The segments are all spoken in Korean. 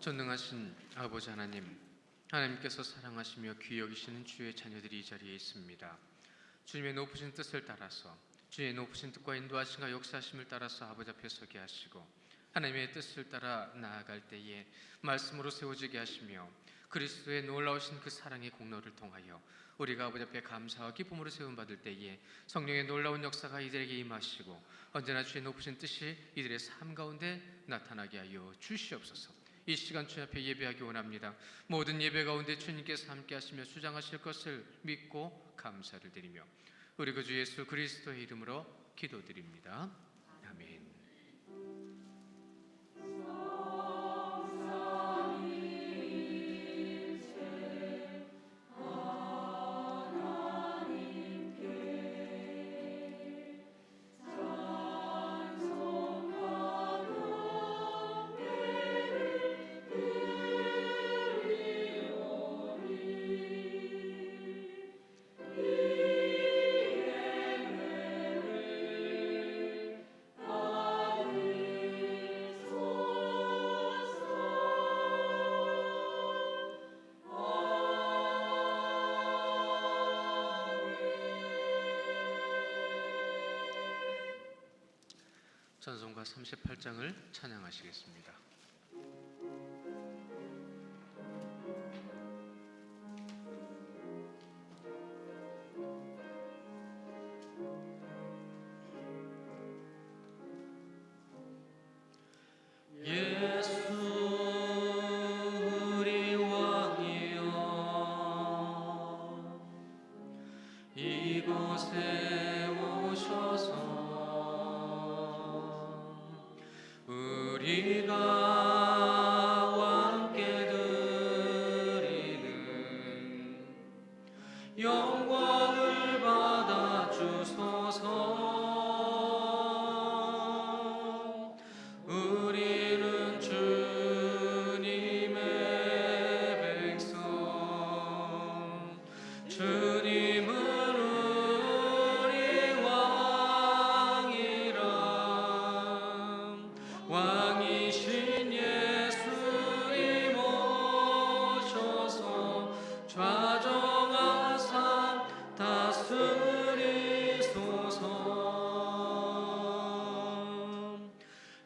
전능하신 아버지 하나님, 하나님께서 사랑하시며 귀히 여기시는 주의 자녀들이 이 자리에 있습니다. 주님의 높으신 뜻을 따라서, 주의 높으신 뜻과 인도하심과 역사하심을 따라서 아버지 앞에 서게 하시고, 하나님의 뜻을 따라 나아갈 때에 말씀으로 세워지게 하시며, 그리스도의 놀라우신 그 사랑의 공로를 통하여 우리가 아버지 앞에 감사와 기쁨으로 세움받을 때에 성령의 놀라운 역사가 이들에게 임하시고, 언제나 주의 높으신 뜻이 이들의 삶 가운데 나타나게 하여 주시옵소서. 이 시간 주님 앞에 예배하기 원합니다. 모든 예배 가운데 주님께서 함께 하시며 수장하실 것을 믿고 감사를 드리며 우리 구주 예수 그리스도의 이름으로 기도드립니다. 아멘. 찬송가 38장을 찬양하시겠습니다. 이곳에 오셔서 우리가 함께 드리는 영광을 받아 주소서. 우리는 주님의 백성, 주님은 왕이신 예수님 오셔서 좌정하사 다스리소서.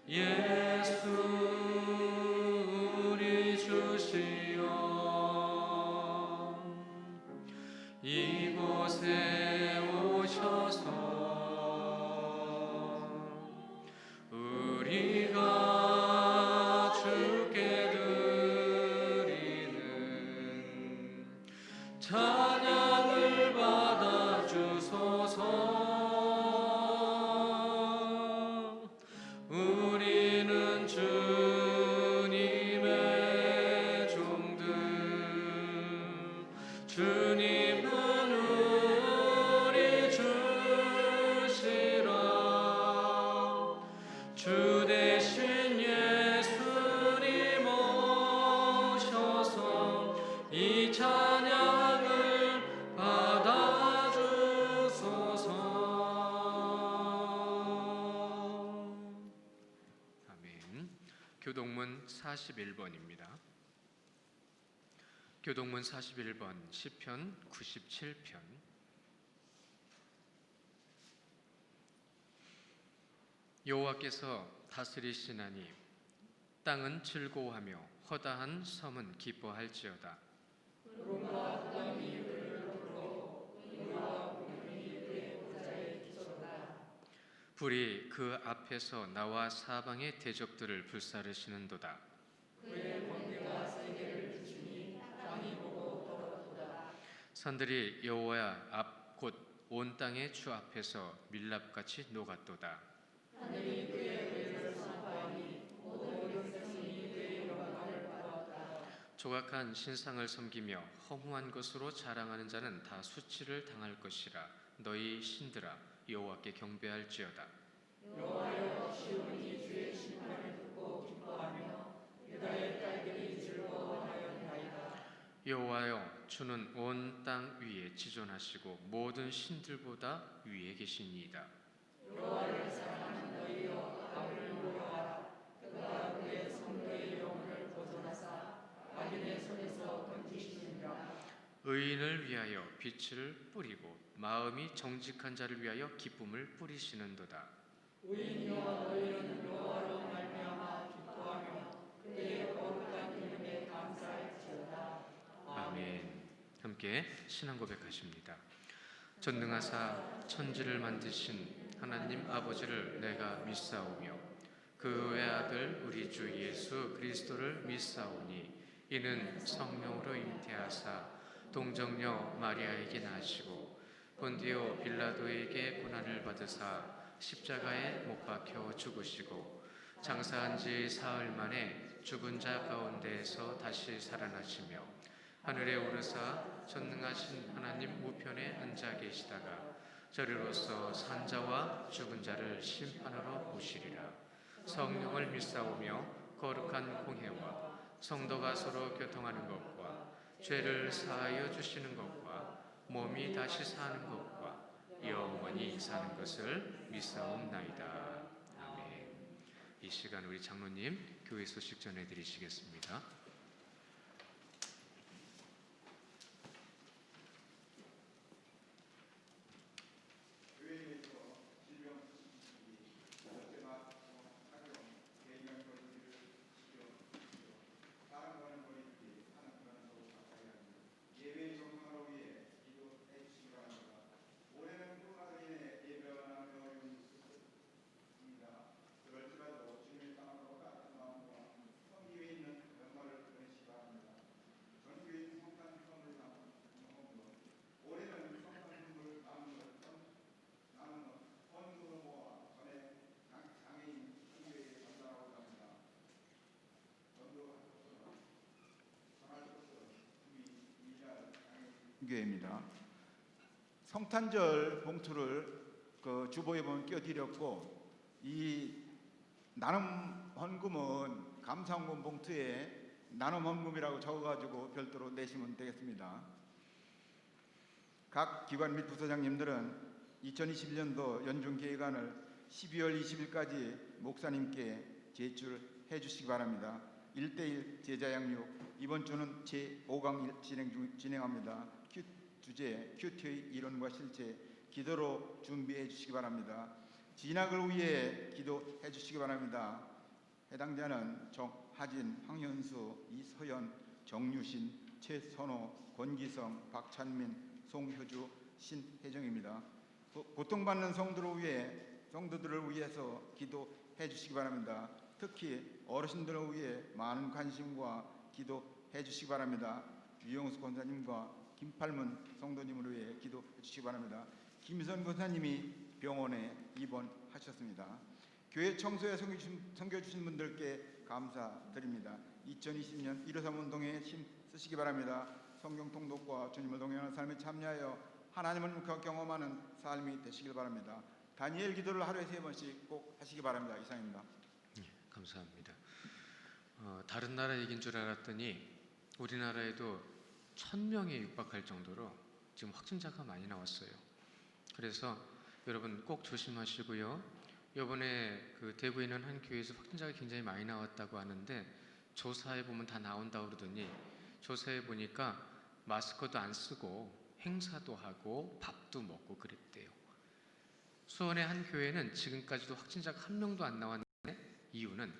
예수 우리 주시여, 이곳에 오셔서 우리가 주께 드리는 찬양을 받아 주소서. 우리는 주님의 종들, 주님은 우리 주시라. 주 대신 예수님 오셔서 이 찬양을 받아주소서. 아멘. 교동문 41번입니다. 교동문 41번 시편 97편. 여호와께서 다스리시나니 땅은 즐거워하며 허다한 섬은 기뻐할지어다. 불이 그 앞에서 나와 사방의 대적들을 불사르시는도다. 산들이 여호와 앞 곧 온 땅의 주 앞에서 밀랍같이 녹았도다. 조각한 신상을 섬기며 허무한 것으로 자랑하는 자는 다 수치를 당할 것이라. 너희 신들아 여호와께 경배할지어다. 여호와여, 시온이 주의 심판을 듣고 기뻐하며 유다의 딸들이 즐거워하였나이다. 여호와여, 주는 온 땅 위에 지존하시고 모든 신들보다 위에 계시니이다. 여호와를 사랑하는 너희여, 아브를 모여하라. 그가 그의 성도의 영혼을 보존하사 의인을 위하여 빛을 뿌리고 마음이 정직한 자를 위하여 기쁨을 뿌리시는도다. 의인이여 너희는 여호와로 말미암아 기뻐하며 그의 거룩한 이름에 감사할지어다. 아멘. 함께 신앙 고백하십니다. 전능하사 천지를 만드신 하나님 아버지를 내가 믿사오며 그 외아들 우리 주 예수 그리스도를 믿사오니 이는 성령으로 잉태하사 동정녀 마리아에게 나시고 본디오 빌라도에게 고난을 받으사 십자가에 못 박혀 죽으시고 장사한 지 사흘 만에 죽은 자 가운데에서 다시 살아나시며 하늘에 오르사 전능하신 하나님 우편에 앉아 계시다가 저리로서 산자와 죽은 자를 심판하러 오시리라. 성령을 믿사오며 거룩한 공회와 성도가 서로 교통하는 것과 죄를 사하여 주시는 것과 몸이 다시 사는 것과 영원히 사는 것을 믿사옵나이다. 아멘. 이 시간 우리 장로님 교회 소식 전해드리시겠습니다. 교회입니다. 성탄절 봉투를 주보에 보면 껴드렸고, 이 나눔 헌금은 감사헌금 봉투에 나눔 헌금이라고 적어가지고 별도로 내시면 되겠습니다. 각 기관 및 부서장님들은 2021년도 연중 계획안을 12월 20일까지 목사님께 제출해 주시기 바랍니다. 1:1 제자 양육, 이번 주는 제5강 진행합니다. 주제 큐티의 이론과 실제, 기도로 준비해 주시기 바랍니다. 진학을 위해 기도해 주시기 바랍니다. 해당자는 정하진, 황현수, 이서연, 정유신, 최선호, 권기성, 박찬민, 송효주, 신혜정입니다. 고통받는 성도들을 위해서 기도해 주시기 바랍니다. 특히 어르신들을 위해 많은 관심과 기도해 주시기 바랍니다. 유영수 권사님과 김팔문 성도님을 위해 기도해 주시기 바랍니다. 김선 권사님이 병원에 입원하셨습니다. 교회 청소에 섬겨주신 분들께 감사드립니다. 2020년 1.3 운동에 힘 쓰시기 바랍니다. 성경 통독과 주님을 동행하는 삶에 참여하여 하나님을 경험하는 삶이 되시길 바랍니다. 다니엘 기도를 하루에 3번씩 꼭 하시기 바랍니다. 이상입니다. 감사합니다. 다른 나라 얘기인 줄 알았더니 우리나라에도 1000명에 육박할 정도로 지금 확진자가 많이 나왔어요. 그래서 여러분 꼭 조심하시고요. 이번에 대구에 있는 한 교회에서 확진자가 굉장히 많이 나왔다고 하는데 조사해 보면 다 나온다고 그러더니 조사해 보니까 마스크도 안 쓰고 행사도 하고 밥도 먹고 그랬대요. 수원의 한 교회는 지금까지도 확진자가 1명도 안 나왔는데 이유는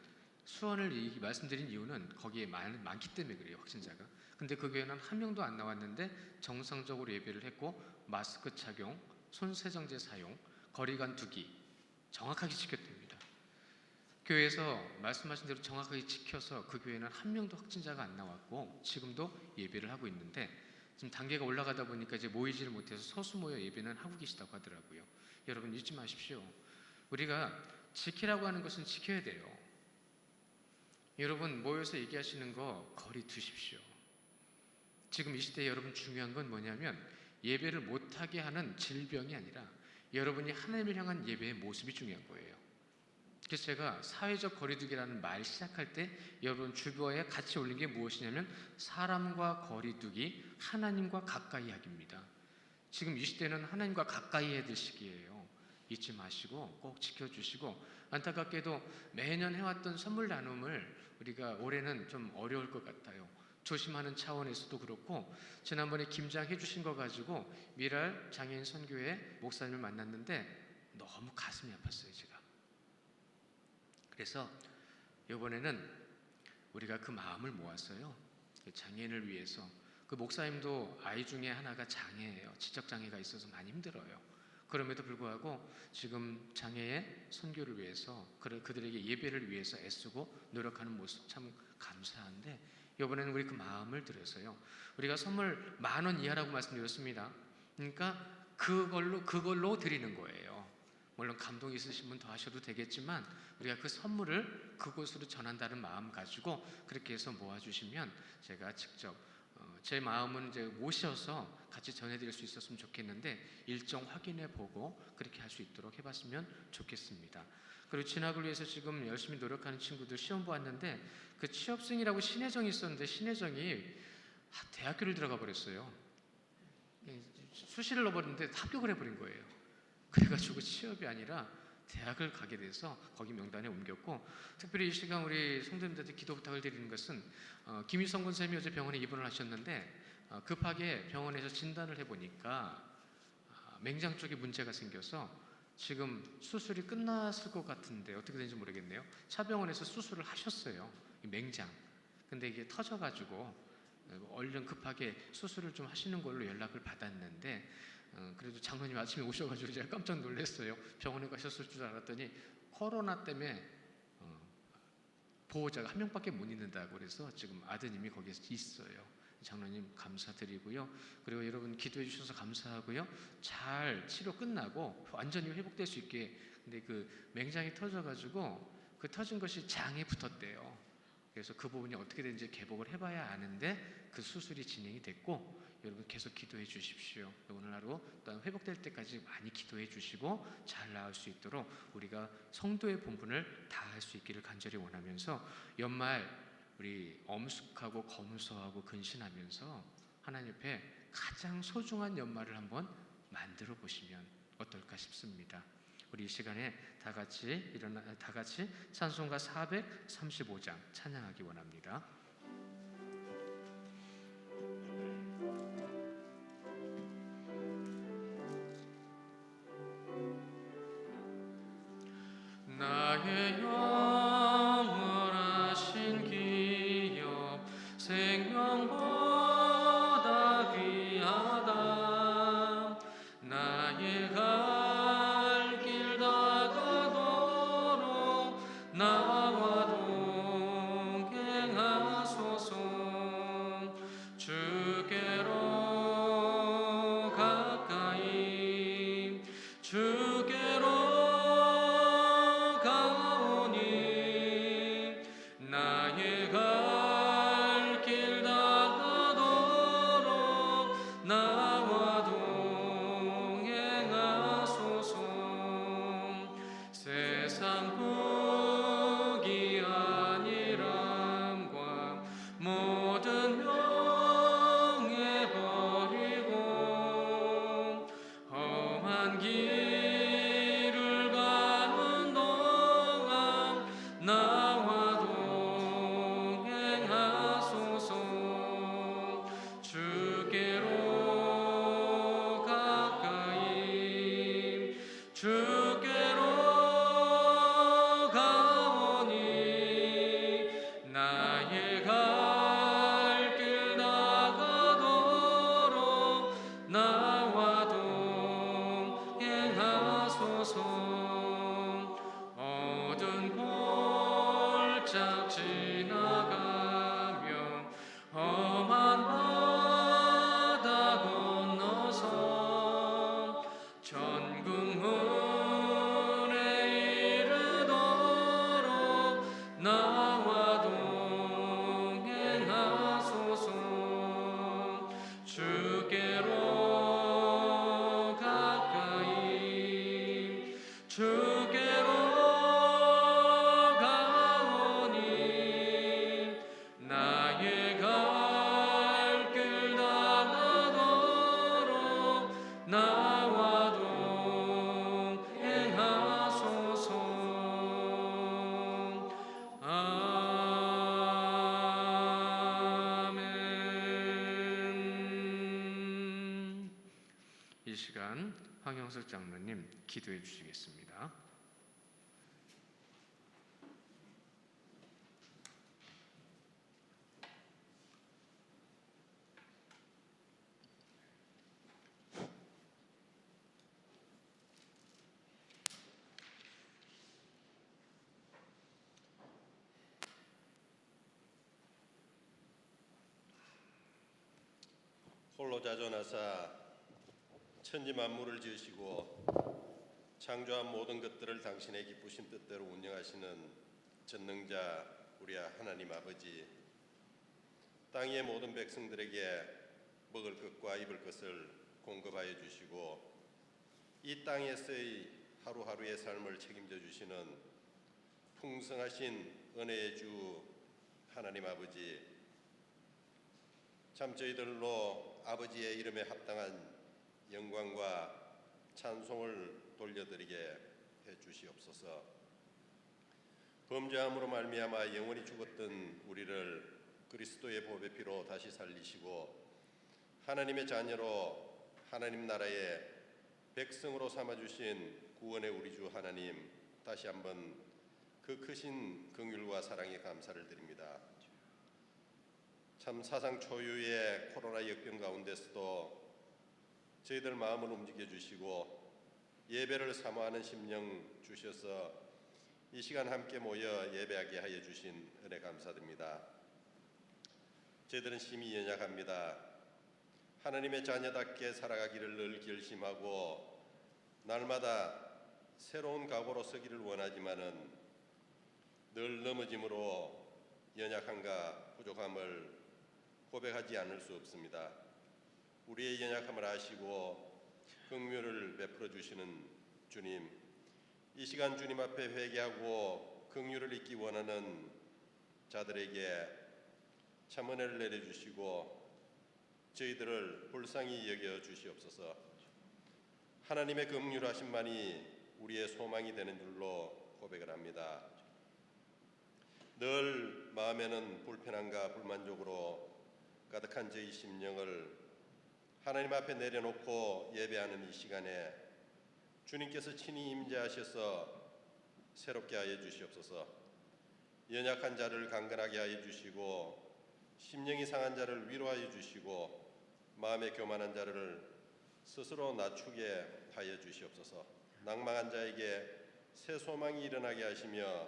수원을 말씀드린 이유는 거기에 많기 때문에 그래요. 확진자가. 근데 그 교회는 1명도 안 나왔는데 정상적으로 예배를 했고 마스크 착용, 손세정제 사용, 거리간 두기 정확하게 지켰답니다. 교회에서 말씀하신 대로 정확하게 지켜서 그 교회는 1명도 확진자가 안 나왔고 지금도 예배를 하고 있는데 지금 단계가 올라가다 보니까 이제 모이지를 못해서 소수 모여 예배는 하고 계시다고 하더라고요. 여러분 잊지 마십시오. 우리가 지키라고 하는 것은 지켜야 돼요. 여러분 모여서 얘기하시는 거 거리 두십시오. 지금 이 시대에 여러분 중요한 건 뭐냐면 예배를 못하게 하는 질병이 아니라 여러분이 하나님을 향한 예배의 모습이 중요한 거예요. 그래서 제가 사회적 거리두기라는 말 시작할 때 여러분 주변에 같이 올린 게 무엇이냐면 사람과 거리두기, 하나님과 가까이 하기입니다. 지금 이 시대는 하나님과 가까이 해야 될 시기예요. 잊지 마시고 꼭 지켜주시고, 안타깝게도 매년 해왔던 선물 나눔을 우리가 올해는 좀 어려울 것 같아요. 조심하는 차원에서도 그렇고 지난번에 김장 해주신 거 가지고 미랄 장애인 선교회 목사님을 만났는데 너무 가슴이 아팠어요 제가. 그래서 이번에는 우리가 그 마음을 모았어요. 장애인을 위해서. 그 목사님도 아이 중에 하나가 장애예요. 지적장애가 있어서 많이 힘들어요. 그럼에도 불구하고 지금 장애의 선교를 위해서 그들에게 예배를 위해서 애쓰고 노력하는 모습 참 감사한데 이번에는 우리 그 마음을 들여서요. 우리가 선물 10,000원 이하라고 말씀드렸습니다. 그러니까 그걸로 드리는 거예요. 물론 감동이 있으신 분 더 하셔도 되겠지만 우리가 그 선물을 그곳으로 전한다는 마음 가지고 그렇게 해서 모아주시면 제가 직접 제 마음은 이제 모셔서 같이 전해드릴 수 있었으면 좋겠는데 일정 확인해 보고 그렇게 할 수 있도록 해봤으면 좋겠습니다. 그리고 진학을 위해서 지금 열심히 노력하는 친구들 시험 보았는데 그 취업생이라고 신혜정이 있었는데 신혜정이 대학교를 들어가 버렸어요. 수시를 넣어버렸는데 합격을 해버린 거예요. 그래가지고 취업이 아니라 대학을 가게 돼서 거기 명단에 옮겼고 특별히 이 시간 우리 성도님들한테 기도 부탁을 드리는 것은 김희성 권사님이 어제 병원에 입원을 하셨는데 급하게 병원에서 진단을 해보니까 맹장 쪽에 문제가 생겨서 지금 수술이 끝났을 것 같은데 어떻게 되는지 모르겠네요. 차병원에서 수술을 하셨어요. 이 맹장. 근데 이게 터져가지고 얼른 급하게 수술을 좀 하시는 걸로 연락을 받았는데 그래도 장로님 아침에 오셔가지고 제가 깜짝 놀랐어요. 병원에 가셨을 줄 알았더니 코로나 때문에 보호자가 1명밖에 못 있는다고 그래서 지금 아드님이 거기서 있어요. 장로님 감사드리고요. 그리고 여러분 기도해 주셔서 감사하고요. 잘 치료 끝나고 완전히 회복될 수 있게. 근데 그 맹장이 터져가지고 그 터진 것이 장에 붙었대요. 그래서 그 부분이 어떻게 되는지 개복을 해봐야 아는데 그 수술이 진행이 됐고 여러분 계속 기도해 주십시오. 오늘 하루 또한 회복될 때까지 많이 기도해 주시고 잘 나을 수 있도록 우리가 성도의 본분을 다할 수 있기를 간절히 원하면서 연말 우리 엄숙하고 검소하고 근신하면서 하나님 앞에 가장 소중한 연말을 한번 만들어 보시면 어떨까 싶습니다. 우리 이 시간에 다 같이 찬송가 435장 찬양하기 원합니다. 나의 영원하신 기업 생명보다 귀하다. 나의 갈 길 다가도록 나와 동행하소서. 주께로 가까이 주께로 나의 갈 길 다가도록 나와 동행하소서. 세상 복이 아니람과 모든 명예 버리고 험한 길을 가는 동안 나와 동행하소서. 주께로 가까이 주께로 가오니 나의 갈 길 다가도록 나와 동행하소서. 어두운 골짝 지나가며 험한 바다 건너서 천국문에 이르도록 나와 동행하소서. 주께로 가까이 주께로 가오니 나의 갈 길 다가도록 나와 동행하소서. 아멘. 황영석 장로님 기도해 주시겠습니다. 홀로 자존하사 천지 만물을 지으시고 창조한 모든 것들을 당신의 기쁘신 뜻대로 운영하시는 전능자 우리 하나님 아버지, 땅 위의 모든 백성들에게 먹을 것과 입을 것을 공급하여 주시고 이 땅에서의 하루하루의 삶을 책임져 주시는 풍성하신 은혜의 주 하나님 아버지, 참 저희들로 아버지의 이름에 합당한 영광과 찬송을 돌려드리게 해 주시옵소서. 범죄함으로 말미암아 영원히 죽었던 우리를 그리스도의 보배 피로 다시 살리시고 하나님의 자녀로 하나님 나라의 백성으로 삼아 주신 구원의 우리 주 하나님, 다시 한번 그 크신 긍휼과 사랑에 감사를 드립니다. 참 사상 초유의 코로나 역병 가운데서도 저희들 마음을 움직여 주시고 예배를 사모하는 심령 주셔서 이 시간 함께 모여 예배하게 하여 주신 은혜 감사드립니다. 저희들은 심히 연약합니다. 하나님의 자녀답게 살아가기를 늘 결심하고 날마다 새로운 각오로 서기를 원하지만은 늘 넘어짐으로 연약함과 부족함을 고백하지 않을 수 없습니다. 우리의 연약함을 아시고 긍휼을 베풀어 주시는 주님, 이 시간 주님 앞에 회개하고 긍휼을 잊기 원하는 자들에게 참 은혜를 내려주시고 저희들을 불쌍히 여겨 주시옵소서. 하나님의 긍휼하심만이 우리의 소망이 되는 줄로 고백을 합니다. 늘 마음에는 불편함과 불만족으로 가득한 저희 심령을 하나님 앞에 내려놓고 예배하는 이 시간에 주님께서 친히 임재하셔서 새롭게 하여 주시옵소서. 연약한 자를 강건하게 하여 주시고 심령이 상한 자를 위로하여 주시고 마음에 교만한 자를 스스로 낮추게 하여 주시옵소서. 낭망한 자에게 새 소망이 일어나게 하시며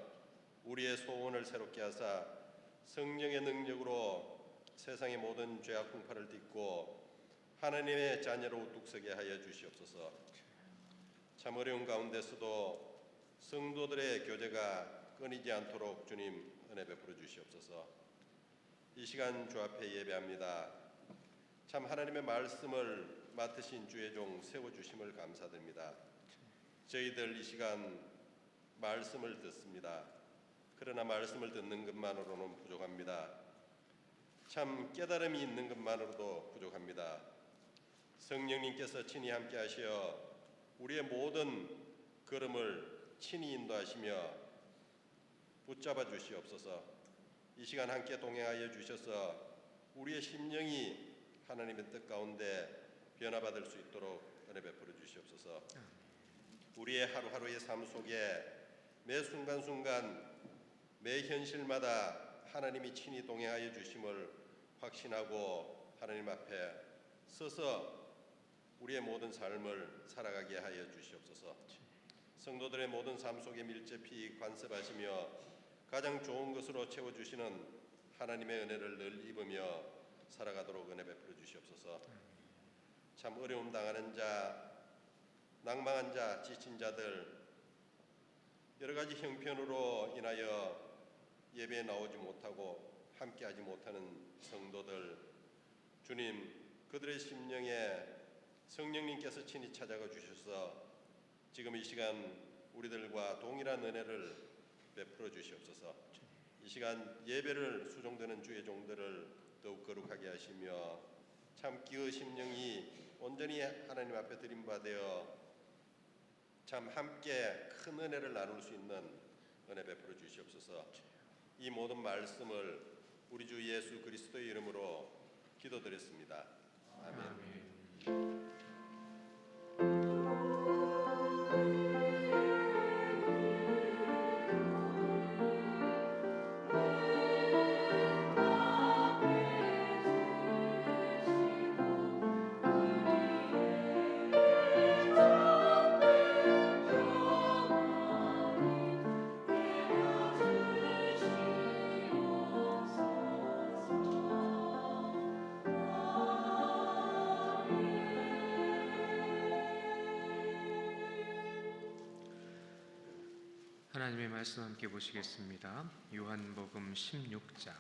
우리의 소원을 새롭게 하사 성령의 능력으로 세상의 모든 죄악 풍파를 딛고 하나님의 자녀로 우뚝 서게 하여 주시옵소서. 참 어려운 가운데서도 성도들의 교제가 끊이지 않도록 주님 은혜 베풀어 주시옵소서. 이 시간 주 앞에 예배합니다. 참 하나님의 말씀을 맡으신 주의 종 세워주심을 감사드립니다. 저희들 이 시간 말씀을 듣습니다. 그러나 말씀을 듣는 것만으로는 부족합니다. 참 깨달음이 있는 것만으로도 부족합니다. 성령님께서 친히 함께 하시어 우리의 모든 걸음을 친히 인도하시며 붙잡아 주시옵소서. 이 시간 함께 동행하여 주셔서 우리의 심령이 하나님의 뜻 가운데 변화받을 수 있도록 은혜 베풀어 주시옵소서. 우리의 하루하루의 삶 속에 매 순간순간 매 현실마다 하나님이 친히 동행하여 주심을 확신하고 하나님 앞에 서서 우리의 모든 삶을 살아가게 하여 주시옵소서. 성도들의 모든 삶 속에 밀접히 관섭하시며 가장 좋은 것으로 채워주시는 하나님의 은혜를 늘 입으며 살아가도록 은혜 베풀어 주시옵소서. 참 어려움 당하는 자, 낭망한 자, 지친 자들, 여러 가지 형편으로 인하여 예배에 나오지 못하고 함께하지 못하는 성도들, 주님 그들의 심령에 성령님께서 친히 찾아가 주셔서 지금 이 시간 우리들과 동일한 은혜를 베풀어 주시옵소서. 이 시간 예배를 수종드는 주의 종들을 더욱 거룩하게 하시며 참 기의 심령이 온전히 하나님 앞에 드림받아 참 함께 큰 은혜를 나눌 수 있는 은혜 베풀어 주시옵소서. 이 모든 말씀을 우리 주 예수 그리스도의 이름으로 기도드렸습니다. 아멘. 아멘. 하나님의 말씀 함께 보시겠습니다. 요한복음 16장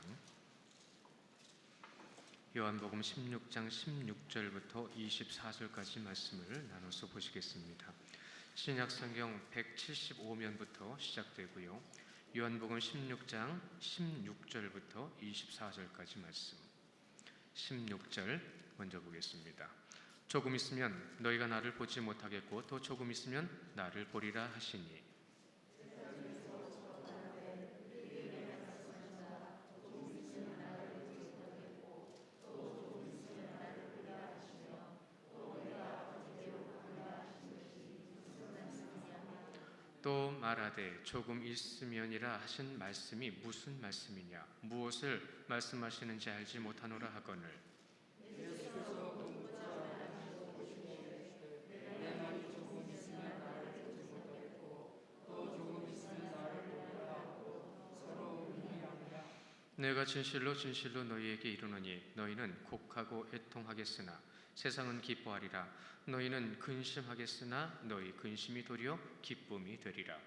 16절부터 24절까지 말씀을 나눠서 보시겠습니다. 신약성경 175면부터 시작되고요. 요한복음 16장 16절부터 24절까지 말씀. 16절 먼저 보겠습니다. 조금 있으면 너희가 나를 보지 못하겠고 또 조금 있으면 나를 보리라 하시니 또 말하되 조금 있으면이라 하신 말씀이 무슨 말씀이냐 무엇을 말씀하시는지 알지 못하노라 하거늘 내가 진실로 진실로 너희에게 이르노니 너희는 곡하고 애통하겠으나 세상은 기뻐하리라. 너희는 근심하겠으나 너희 근심이 도리어 기쁨이 되리라.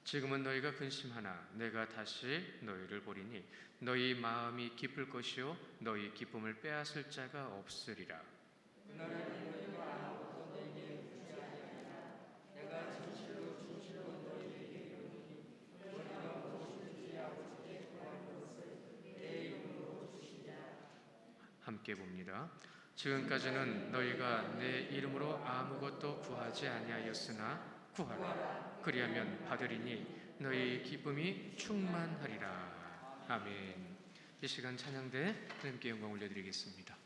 지금은 너희가 근심하나 내가 다시 너희를 보리니 너희 마음이 기쁠 것이요 너희 기쁨을 빼앗을 자가 없으리라. 함께 봅니다. 지금까지는 너희가 내 이름으로 아무것도 구하지 아니하였으나 구하라. 그리하면 받으리니 너희 기쁨이 충만하리라. 아멘. 이 시간 찬양대 하나님께 영광 올려드리겠습니다.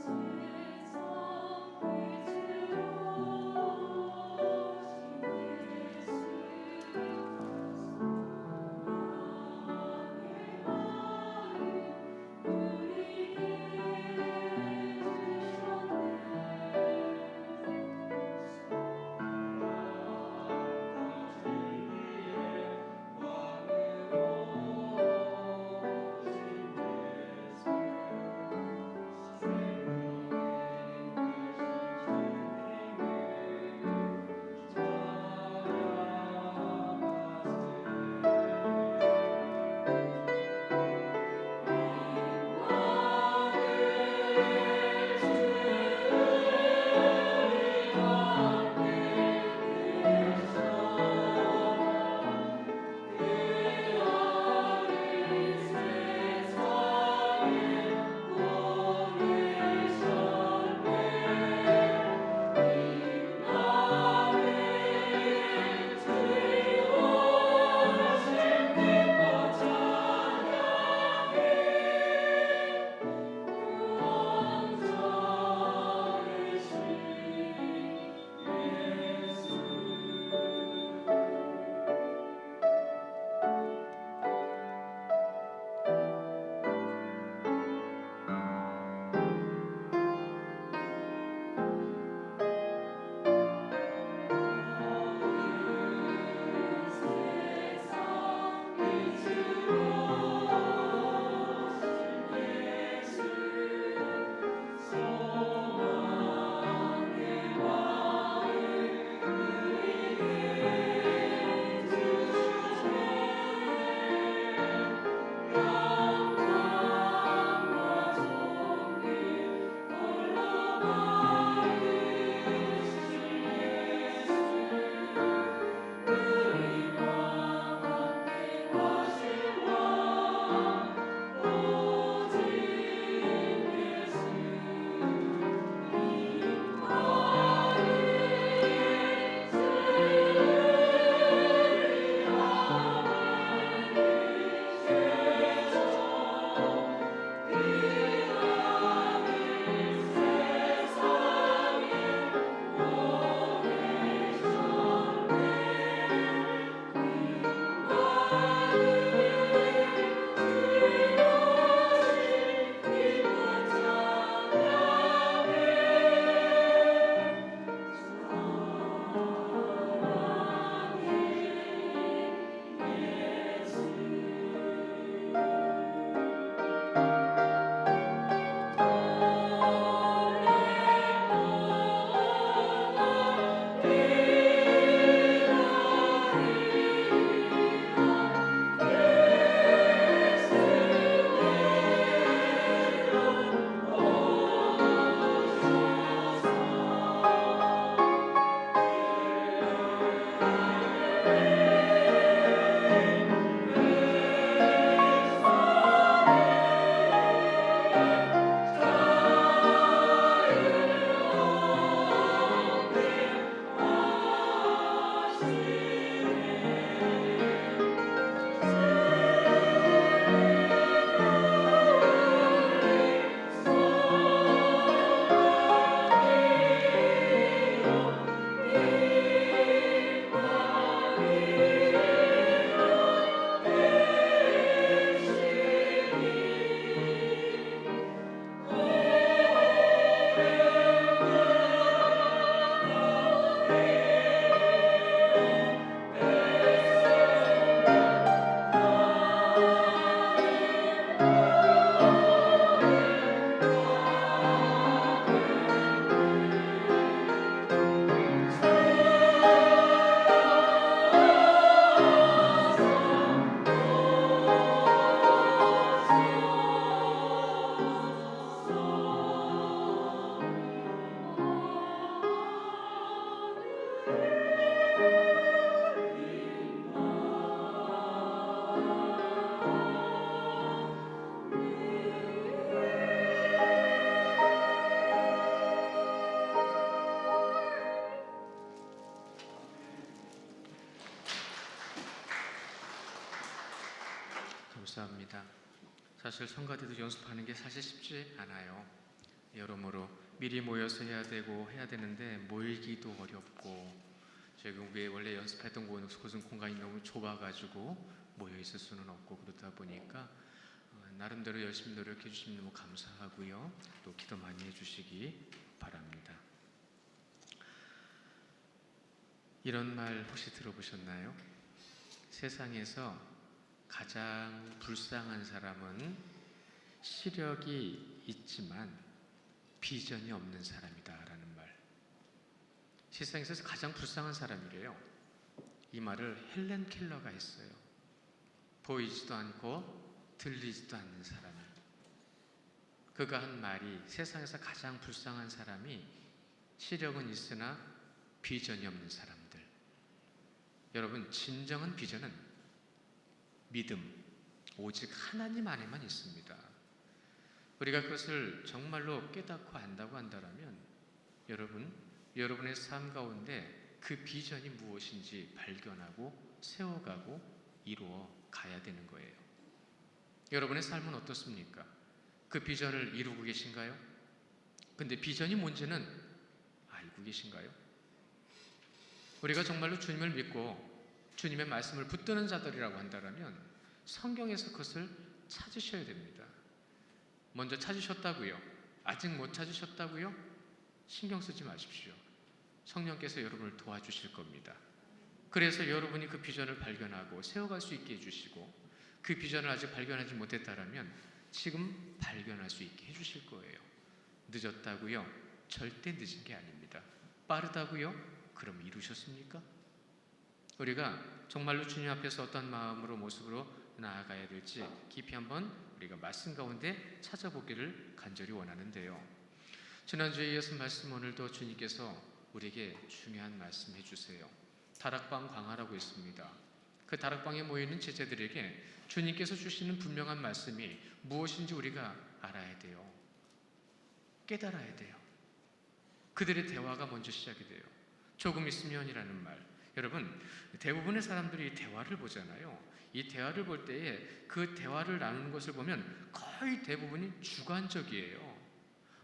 세상 빛을 감사합니다. 사실 성가대도 연습하는 게 사실 쉽지 않아요. 여러모로 미리 모여서 해야 되는데 모이기도 어렵고 저희가 원래 연습했던 곳은 공간이 너무 좁아가지고 모여 있을 수는 없고 그렇다 보니까 나름대로 열심히 노력해 주시면 너무 감사하고요. 또 기도 많이 해주시기 바랍니다. 이런 말 혹시 들어보셨나요? 세상에서 가장 불쌍한 사람은 시력이 있지만 비전이 없는 사람이다라는 말. 세상에서 가장 불쌍한 사람이래요. 이 말을 헬렌 켈러가 했어요. 보이지도 않고 들리지도 않는 사람. 그가 한 말이 세상에서 가장 불쌍한 사람이 시력은 있으나 비전이 없는 사람들. 여러분, 진정한 비전은 믿음, 오직 하나님 안에만 있습니다. 우리가 그것을 정말로 깨닫고 안다고 한다면 여러분의 삶 가운데 그 비전이 무엇인지 발견하고 세워가고 이루어 가야 되는 거예요. 여러분의 삶은 어떻습니까? 그 비전을 이루고 계신가요? 근데 비전이 뭔지는 알고 계신가요? 우리가 정말로 주님을 믿고 주님의 말씀을 붙드는 자들이라고 한다면 성경에서 그것을 찾으셔야 됩니다. 먼저 찾으셨다고요? 아직 못 찾으셨다고요? 신경 쓰지 마십시오. 성령께서 여러분을 도와주실 겁니다. 그래서 여러분이 그 비전을 발견하고 세워갈 수 있게 해주시고 그 비전을 아직 발견하지 못했다면 지금 발견할 수 있게 해주실 거예요. 늦었다고요? 절대 늦은 게 아닙니다. 빠르다고요? 그럼 이루셨습니까? 우리가 정말로 주님 앞에서 어떤 마음으로 모습으로 나아가야 될지 깊이 한번 우리가 말씀 가운데 찾아보기를 간절히 원하는데요. 지난주에 이어서 말씀 오늘도 주님께서 우리에게 중요한 말씀 해주세요. 다락방 광화라고 있습니다. 그 다락방에 모여있는 제자들에게 주님께서 주시는 분명한 말씀이 무엇인지 우리가 알아야 돼요. 깨달아야 돼요. 그들의 대화가 먼저 시작이 돼요. 조금 있으면이라는 말. 여러분, 대부분의 사람들이 이 대화를 보잖아요. 이 대화를 볼 때에 그 대화를 나누는 것을 보면 거의 대부분이 주관적이에요.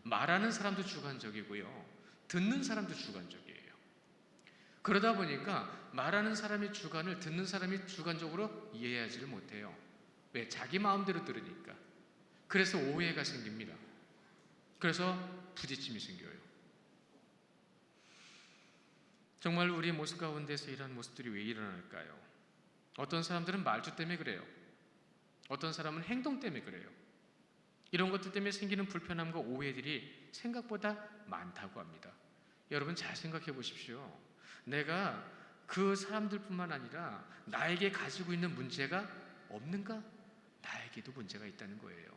말하는 사람도 주관적이고요. 듣는 사람도 주관적이에요. 그러다 보니까 말하는 사람의 주관을 듣는 사람이 주관적으로 이해하지를 못해요. 왜? 자기 마음대로 들으니까. 그래서 오해가 생깁니다. 그래서 부딪힘이 생겨요. 정말 우리 모습 가운데서 이런 모습들이 왜 일어날까요? 어떤 사람들은 말투 때문에 그래요. 어떤 사람은 행동 때문에 그래요. 이런 것들 때문에 생기는 불편함과 오해들이 생각보다 많다고 합니다. 여러분 잘 생각해 보십시오. 내가 그 사람들뿐만 아니라 나에게 가지고 있는 문제가 없는가? 나에게도 문제가 있다는 거예요.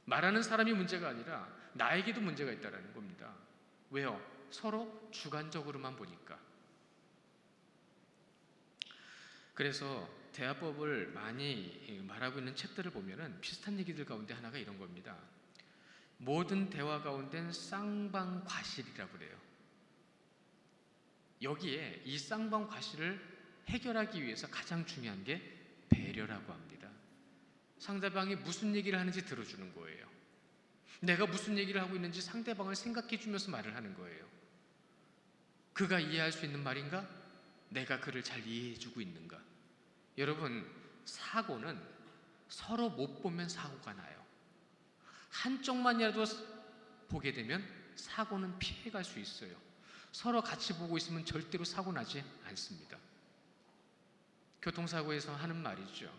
말하는 사람이 문제가 아니라 나에게도 문제가 있다는 겁니다. 왜요? 서로 주관적으로만 보니까. 그래서 대화법을 많이 말하고 있는 책들을 보면은 비슷한 얘기들 가운데 하나가 이런 겁니다. 모든 대화 가운데는 쌍방과실이라고 그래요. 여기에 이 쌍방과실을 해결하기 위해서 가장 중요한 게 배려라고 합니다. 상대방이 무슨 얘기를 하는지 들어주는 거예요. 내가 무슨 얘기를 하고 있는지 상대방을 생각해 주면서 말을 하는 거예요. 그가 이해할 수 있는 말인가? 내가 그를 잘 이해해 주고 있는가? 여러분, 사고는 서로 못 보면 사고가 나요. 한쪽만이라도 보게 되면 사고는 피해갈 수 있어요. 서로 같이 보고 있으면 절대로 사고 나지 않습니다. 교통사고에서 하는 말이죠.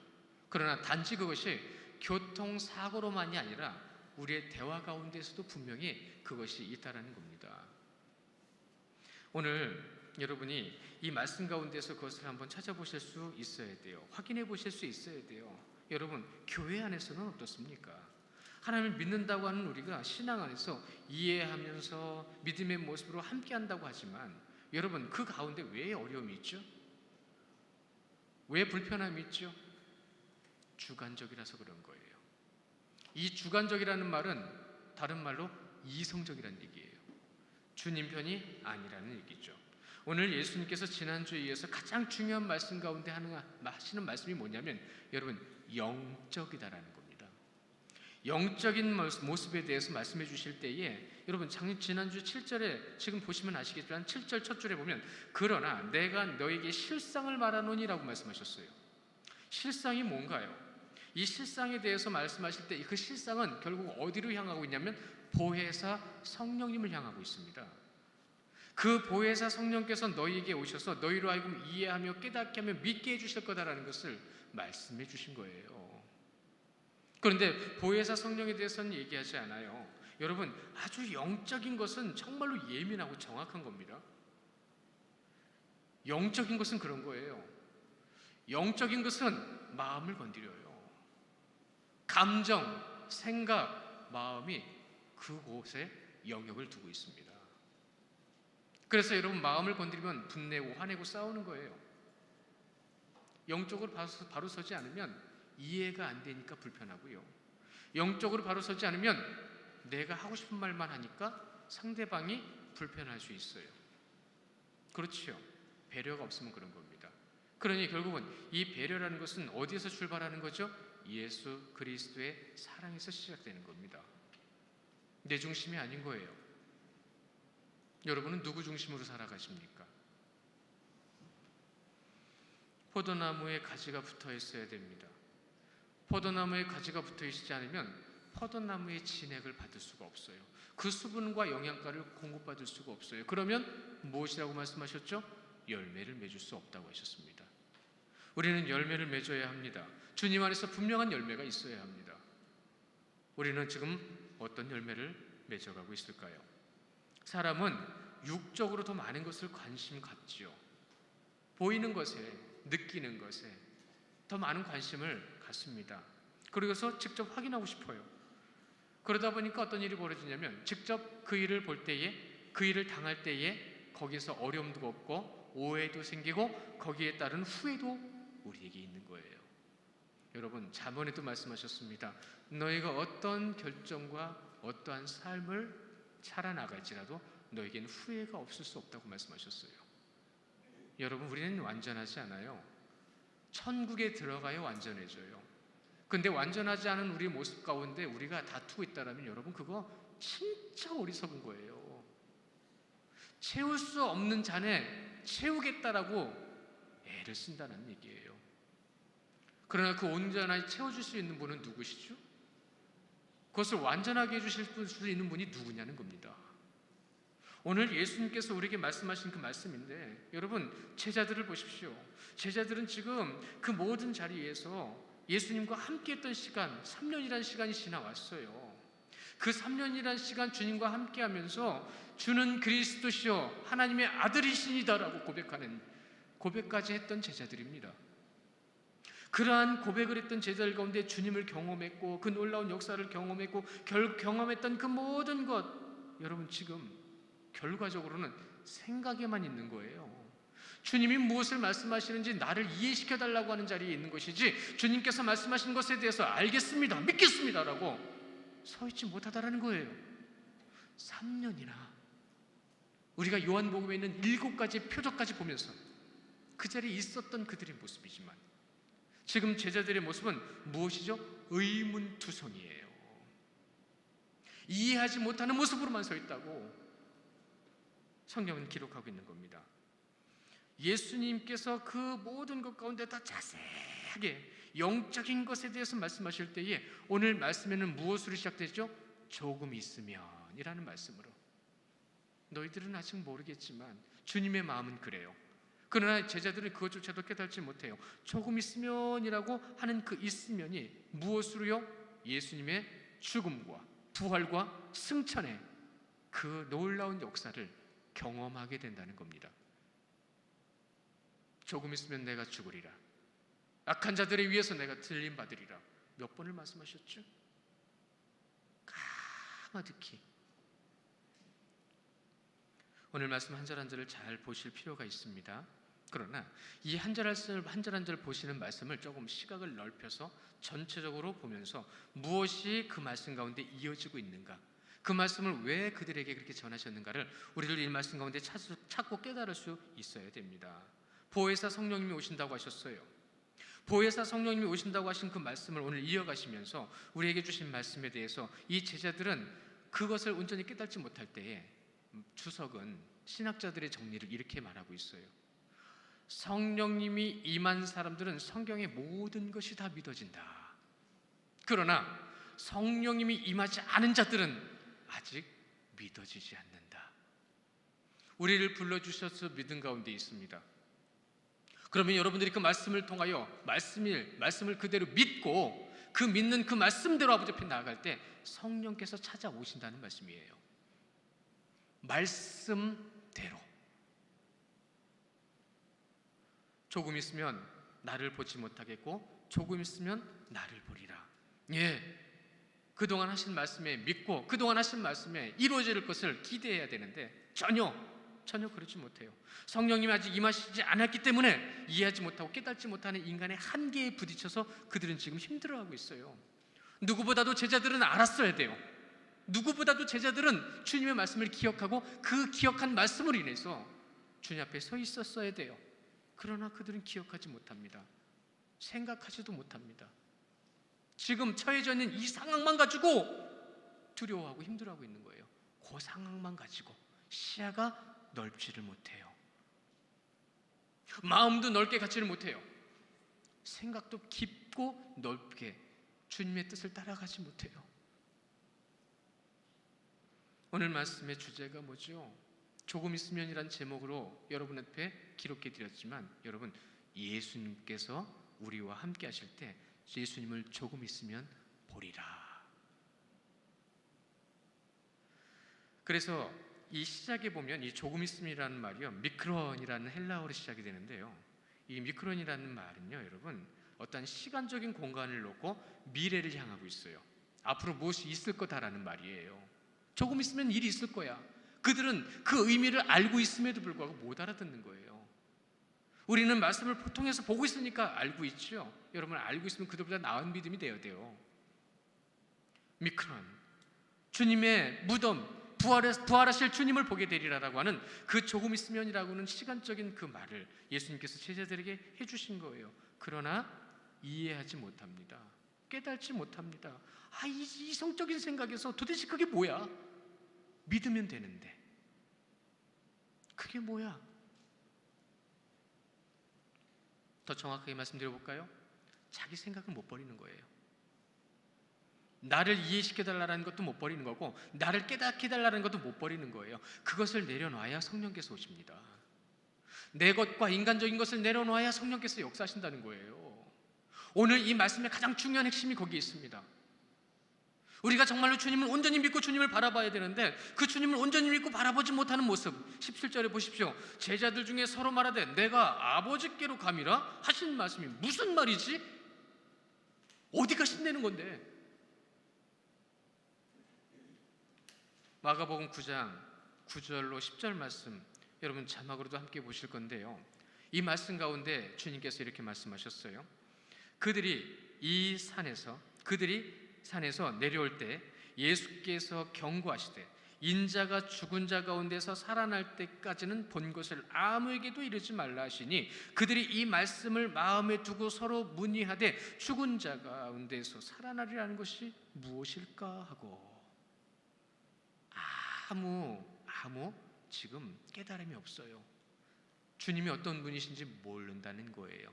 그러나 단지 그것이 교통사고로만이 아니라 우리의 대화 가운데서도 분명히 그것이 있다라는 겁니다. 오늘 여러분이 이 말씀 가운데서 그것을 한번 찾아보실 수 있어야 돼요. 확인해 보실 수 있어야 돼요. 여러분, 교회 안에서는 어떻습니까? 하나님을 믿는다고 하는 우리가 신앙 안에서 이해하면서 믿음의 모습으로 함께 한다고 하지만 여러분, 그 가운데 왜 어려움이 있죠? 왜 불편함이 있죠? 주관적이라서 그런 거예요. 이 주관적이라는 말은 다른 말로 이성적이라는 얘기예요. 주님 편이 아니라는 얘기죠. 오늘 예수님께서 지난주에 이어서 가장 중요한 말씀 가운데 하시는 말씀이 뭐냐면 여러분, 영적이다라는 겁니다. 영적인 모습에 대해서 말씀해 주실 때에 여러분 지난주 7절에 지금 보시면 아시겠지만 7절 첫 줄에 보면 그러나 내가 너에게 실상을 말하노니라고 말씀하셨어요. 실상이 뭔가요? 이 실상에 대해서 말씀하실 때 그 실상은 결국 어디로 향하고 있냐면 보혜사 성령님을 향하고 있습니다. 그 보혜사 성령께서 너희에게 오셔서 너희로 하여금 이해하며 깨닫게 하며 믿게 해주실 거다라는 것을 말씀해 주신 거예요. 그런데 보혜사 성령에 대해서는 얘기하지 않아요. 여러분 아주 영적인 것은 정말로 예민하고 정확한 겁니다. 영적인 것은 그런 거예요. 영적인 것은 마음을 건드려요. 감정, 생각, 마음이 그곳에 영역을 두고 있습니다. 그래서 여러분 마음을 건드리면 분내고 화내고 싸우는 거예요. 영적으로 바로 서지 않으면 이해가 안 되니까 불편하고요. 영적으로 바로 서지 않으면 내가 하고 싶은 말만 하니까 상대방이 불편할 수 있어요. 그렇지요. 배려가 없으면 그런 겁니다. 그러니 결국은 이 배려라는 것은 어디에서 출발하는 거죠? 예수 그리스도의 사랑에서 시작되는 겁니다. 내 중심이 아닌 거예요. 여러분은 누구 중심으로 살아가십니까? 포도나무에 가지가 붙어 있어야 됩니다. 포도나무에 가지가 붙어 있지 않으면 포도나무의 진액을 받을 수가 없어요. 그 수분과 영양가를 공급받을 수가 없어요. 그러면 무엇이라고 말씀하셨죠? 열매를 맺을 수 없다고 하셨습니다. 우리는 열매를 맺어야 합니다. 주님 안에서 분명한 열매가 있어야 합니다. 우리는 지금 어떤 열매를 맺어가고 있을까요? 사람은 육적으로 더 많은 것을 관심 갖지요. 보이는 것에, 느끼는 것에 더 많은 관심을 갖습니다. 그래서 직접 확인하고 싶어요. 그러다 보니까 어떤 일이 벌어지냐면 직접 그 일을 볼 때에, 그 일을 당할 때에 거기서 어려움도 없고 오해도 생기고 거기에 따른 후회도 우리에게 있는 거예요. 여러분 잠언에도 말씀하셨습니다. 너희가 어떤 결정과 어떠한 삶을 살아나갈지라도 너에겐 후회가 없을 수 없다고 말씀하셨어요. 여러분 우리는 완전하지 않아요. 천국에 들어가야 완전해져요. 근데 완전하지 않은 우리의 모습 가운데 우리가 다투고 있다면 여러분 그거 진짜 어리석은 거예요. 채울 수 없는 잔에 채우겠다라고 애를 쓴다는 얘기예요. 그러나 그 온전하게 채워줄 수 있는 분은 누구시죠? 그것을 완전하게 해주실 수 있는 분이 누구냐는 겁니다. 오늘 예수님께서 우리에게 말씀하신 그 말씀인데 여러분 제자들을 보십시오. 제자들은 지금 그 모든 자리에서 예수님과 함께했던 시간 3년이라는 시간이 지나왔어요. 그 3년이라는 시간 주님과 함께하면서 주는 그리스도시요 하나님의 아들이시니다라고 고백까지 했던 제자들입니다. 그러한 고백을 했던 제자들 가운데 주님을 경험했고 그 놀라운 역사를 경험했고 경험했던 그 모든 것 여러분 지금 결과적으로는 생각에만 있는 거예요. 주님이 무엇을 말씀하시는지 나를 이해시켜 달라고 하는 자리에 있는 것이지 주님께서 말씀하신 것에 대해서 알겠습니다, 믿겠습니다라고 서 있지 못하다라는 거예요. 3년이나 우리가 요한복음에 있는 7가지 표적까지 보면서 그 자리에 있었던 그들의 모습이지만 지금 제자들의 모습은 무엇이죠? 의문투성이에요. 이해하지 못하는 모습으로만 서 있다고 성경은 기록하고 있는 겁니다. 예수님께서 그 모든 것 가운데 더 자세하게 영적인 것에 대해서 말씀하실 때에 오늘 말씀에는 무엇으로 시작되죠? 조금 있으면 이라는 말씀으로. 너희들은 아직 모르겠지만 주님의 마음은 그래요. 그러나 제자들은 그것조차도 깨닫지 못해요. 조금 있으면이라고 하는 그 있으면이 무엇으로요? 예수님의 죽음과 부활과 승천의 그 놀라운 역사를 경험하게 된다는 겁니다. 조금 있으면 내가 죽으리라. 악한 자들에 의해서 내가 들림받으리라. 몇 번을 말씀하셨죠? 까마득히. 오늘 말씀 한 절 한 절을 잘 보실 필요가 있습니다. 그러나 이 한 절 한 절 보시는 말씀을 조금 시각을 넓혀서 전체적으로 보면서 무엇이 그 말씀 가운데 이어지고 있는가, 그 말씀을 왜 그들에게 그렇게 전하셨는가를 우리들 이 말씀 가운데 찾고 깨달을 수 있어야 됩니다. 보혜사 성령님이 오신다고 하셨어요. 보혜사 성령님이 오신다고 하신 그 말씀을 오늘 이어가시면서 우리에게 주신 말씀에 대해서 이 제자들은 그것을 온전히 깨닫지 못할 때에 주석은 신학자들의 정리를 이렇게 말하고 있어요. 성령님이 임한 사람들은 성경의 모든 것이 다 믿어진다. 그러나 성령님이 임하지 않은 자들은 아직 믿어지지 않는다. 우리를 불러주셔서 믿음 가운데 있습니다. 그러면 여러분들이 그 말씀을 통하여 말씀을 그대로 믿고 그 믿는 그 말씀대로 아버지 앞에 나아갈 때 성령께서 찾아오신다는 말씀이에요. 말씀대로. 조금 있으면 나를 보지 못하겠고 조금 있으면 나를 보리라. 예, 그동안 하신 말씀에 믿고 그동안 하신 말씀에 이루어질 것을 기대해야 되는데 전혀 그렇지 못해요. 성령님이 아직 임하시지 않았기 때문에 이해하지 못하고 깨닫지 못하는 인간의 한계에 부딪혀서 그들은 지금 힘들어하고 있어요. 누구보다도 제자들은 알았어야 돼요. 누구보다도 제자들은 주님의 말씀을 기억하고 그 기억한 말씀으로 인해서 주님 앞에 서 있었어야 돼요. 그러나 그들은 기억하지 못합니다. 생각하지도 못합니다. 지금 처해져 있는 이 상황만 가지고 두려워하고 힘들어하고 있는 거예요. 그 상황만 가지고 시야가 넓지를 못해요. 마음도 넓게 갖지를 못해요. 생각도 깊고 넓게 주님의 뜻을 따라가지 못해요. 오늘 말씀의 주제가 뭐죠? 조금 있으면이란 제목으로 여러분 앞에 기록해 드렸지만 여러분, 예수님께서 우리와 함께 하실 때 예수님을 조금 있으면 보리라. 그래서 이 시작에 보면 이 조금 있음이라는 말이요, 미크론이라는 헬라어로 시작이 되는데요. 이 미크론이라는 말은요, 여러분, 어떤 시간적인 공간을 놓고 미래를 향하고 있어요. 앞으로 무엇이 있을 거다라는 말이에요. 조금 있으면 일이 있을 거야. 그들은 그 의미를 알고 있음에도 불구하고 못 알아듣는 거예요. 우리는 말씀을 통해서 보고 있으니까 알고 있죠. 여러분, 알고 있으면 그들보다 나은 믿음이 되어야 돼요. 미크론, 주님의 무덤, 부활하실 주님을 보게 되리라라고 하는 그 조금 있으면이라고는 시간적인 그 말을 예수님께서 제자들에게 해주신 거예요. 그러나 이해하지 못합니다. 깨닫지 못합니다. 이 이성적인 생각에서 도대체 그게 뭐야? 믿으면 되는데 그게 뭐야? 더 정확하게 말씀드려볼까요? 자기 생각을 못 버리는 거예요. 나를 이해시켜달라는 것도 못 버리는 거고 나를 깨닫게 해달라는 것도 못 버리는 거예요. 그것을 내려놔야 성령께서 오십니다. 내 것과 인간적인 것을 내려놔야 성령께서 역사하신다는 거예요. 오늘 이 말씀의 가장 중요한 핵심이 거기에 있습니다. 우리가 정말로 주님을 온전히 믿고 주님을 바라봐야 되는데 그 주님을 온전히 믿고 바라보지 못하는 모습, 17절에 보십시오. 제자들 중에 서로 말하되 내가 아버지께로 감이라 하신 말씀이 무슨 말이지? 어디가 신내는 건데? 마가복음 9장 9절로 10절 말씀, 여러분 자막으로도 함께 보실 건데요. 이 말씀 가운데 주님께서 이렇게 말씀하셨어요. 그들이 산에서 내려올 때 예수께서 경고하시되 인자가 죽은 자 가운데서 살아날 때까지는 본 것을 아무에게도 이르지 말라 하시니 그들이 이 말씀을 마음에 두고 서로 문의하되 죽은 자 가운데서 살아나리라는 것이 무엇일까 하고 아무 지금 깨달음이 없어요. 주님이 어떤 분이신지 모른다는 거예요.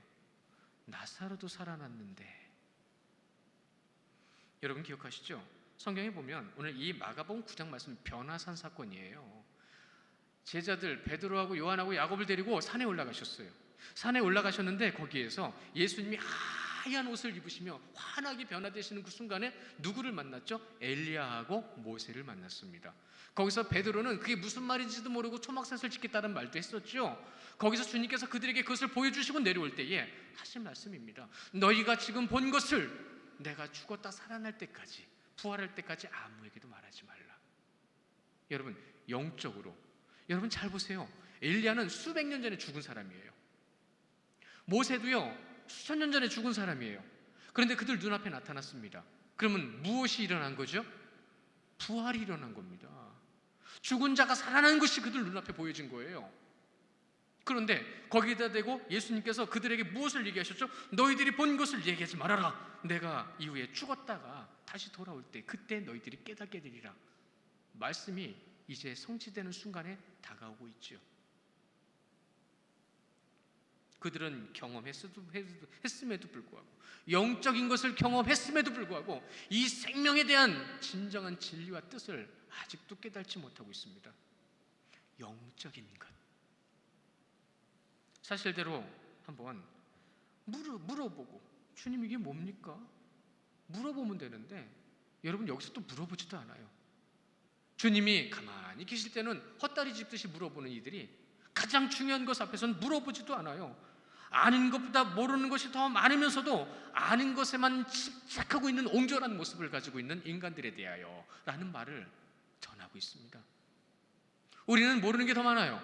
나사로도 살아났는데. 여러분 기억하시죠? 성경에 보면 오늘 이 마가복음 9장 말씀 변화산 사건이에요. 제자들 베드로하고 요한하고 야곱을 데리고 산에 올라가셨어요. 산에 올라가셨는데 거기에서 예수님이 하얀 옷을 입으시며 환하게 변화되시는 그 순간에 누구를 만났죠? 엘리야하고 모세를 만났습니다. 거기서 베드로는 그게 무슨 말인지도 모르고 초막셋을 짓겠다는 말도 했었죠. 거기서 주님께서 그들에게 그것을 보여주시고 내려올 때에 하신 말씀입니다. 너희가 지금 본 것을 내가 죽었다 살아날 때까지, 부활할 때까지 아무에게도 말하지 말라. 여러분, 영적으로 여러분 잘 보세요. 엘리야는 수백 년 전에 죽은 사람이에요. 모세도요 수천 년 전에 죽은 사람이에요. 그런데 그들 눈앞에 나타났습니다. 그러면 무엇이 일어난 거죠? 부활이 일어난 겁니다. 죽은 자가 살아나는 것이 그들 눈앞에 보여진 거예요. 그런데 거기에다 대고 예수님께서 그들에게 무엇을 얘기하셨죠? 너희들이 본 것을 얘기하지 말아라. 내가 이후에 죽었다가 다시 돌아올 때 그때 너희들이 깨닫게 되리라. 말씀이 이제 성취되는 순간에 다가오고 있지요. 그들은 경험했음에도 불구하고, 영적인 것을 경험했음에도 불구하고 이 생명에 대한 진정한 진리와 뜻을 아직도 깨닫지 못하고 있습니다. 영적인 것. 사실대로 한번 물어보고, 주님 이게 뭡니까? 물어보면 되는데 여러분 여기서 또 물어보지도 않아요. 주님이 가만히 계실 때는 헛다리 짚듯이 물어보는 이들이 가장 중요한 것 앞에서는 물어보지도 않아요. 아는 것보다 모르는 것이 더 많으면서도 아는 것에만 집착하고 있는 옹졸한 모습을 가지고 있는 인간들에 대하여 라는 말을 전하고 있습니다. 우리는 모르는 게 더 많아요.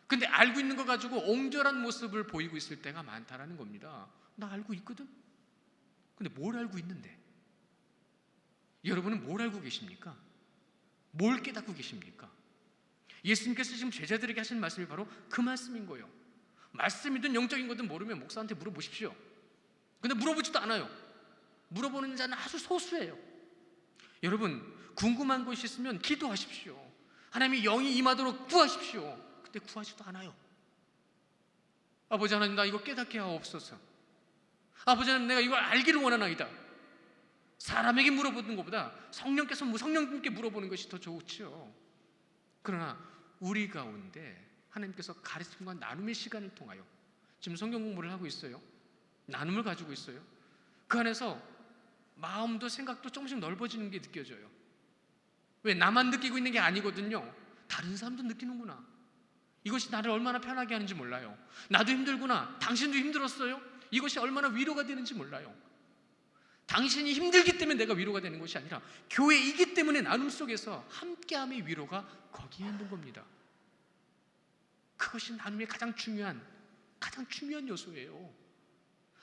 근데 알고 있는 거 가지고 옹졸한 모습을 보이고 있을 때가 많다라는 겁니다. 나 알고 있거든? 근데 뭘 알고 있는데? 여러분은 뭘 알고 계십니까? 뭘 깨닫고 계십니까? 예수님께서 지금 제자들에게 하신 말씀이 바로 그 말씀인 거예요. 말씀이든 영적인 거든 모르면 목사한테 물어보십시오. 근데 물어보지도 않아요. 물어보는 자는 아주 소수예요. 여러분, 궁금한 것이 있으면 기도하십시오. 하나님이 영이 임하도록 구하십시오. 근데 구하지도 않아요. 아버지 하나님, 나 이거 깨닫게 하옵소서. 아버지 하나님, 내가 이걸 알기를 원하나이다. 사람에게 물어보는 것보다 성령님께 물어보는 것이 더 좋지요. 그러나 우리 가운데 하나님께서 가르침과 나눔의 시간을 통하여 지금 성경 공부를 하고 있어요. 나눔을 가지고 있어요. 그 안에서 마음도 생각도 조금씩 넓어지는 게 느껴져요. 왜? 나만 느끼고 있는 게 아니거든요. 다른 사람도 느끼는구나. 이것이 나를 얼마나 편하게 하는지 몰라요. 나도 힘들구나. 당신도 힘들었어요? 이것이 얼마나 위로가 되는지 몰라요. 당신이 힘들기 때문에 내가 위로가 되는 것이 아니라 교회이기 때문에 나눔 속에서 함께함의 위로가 거기에 있는 겁니다. 그것이 나눔의 가장 중요한 요소예요.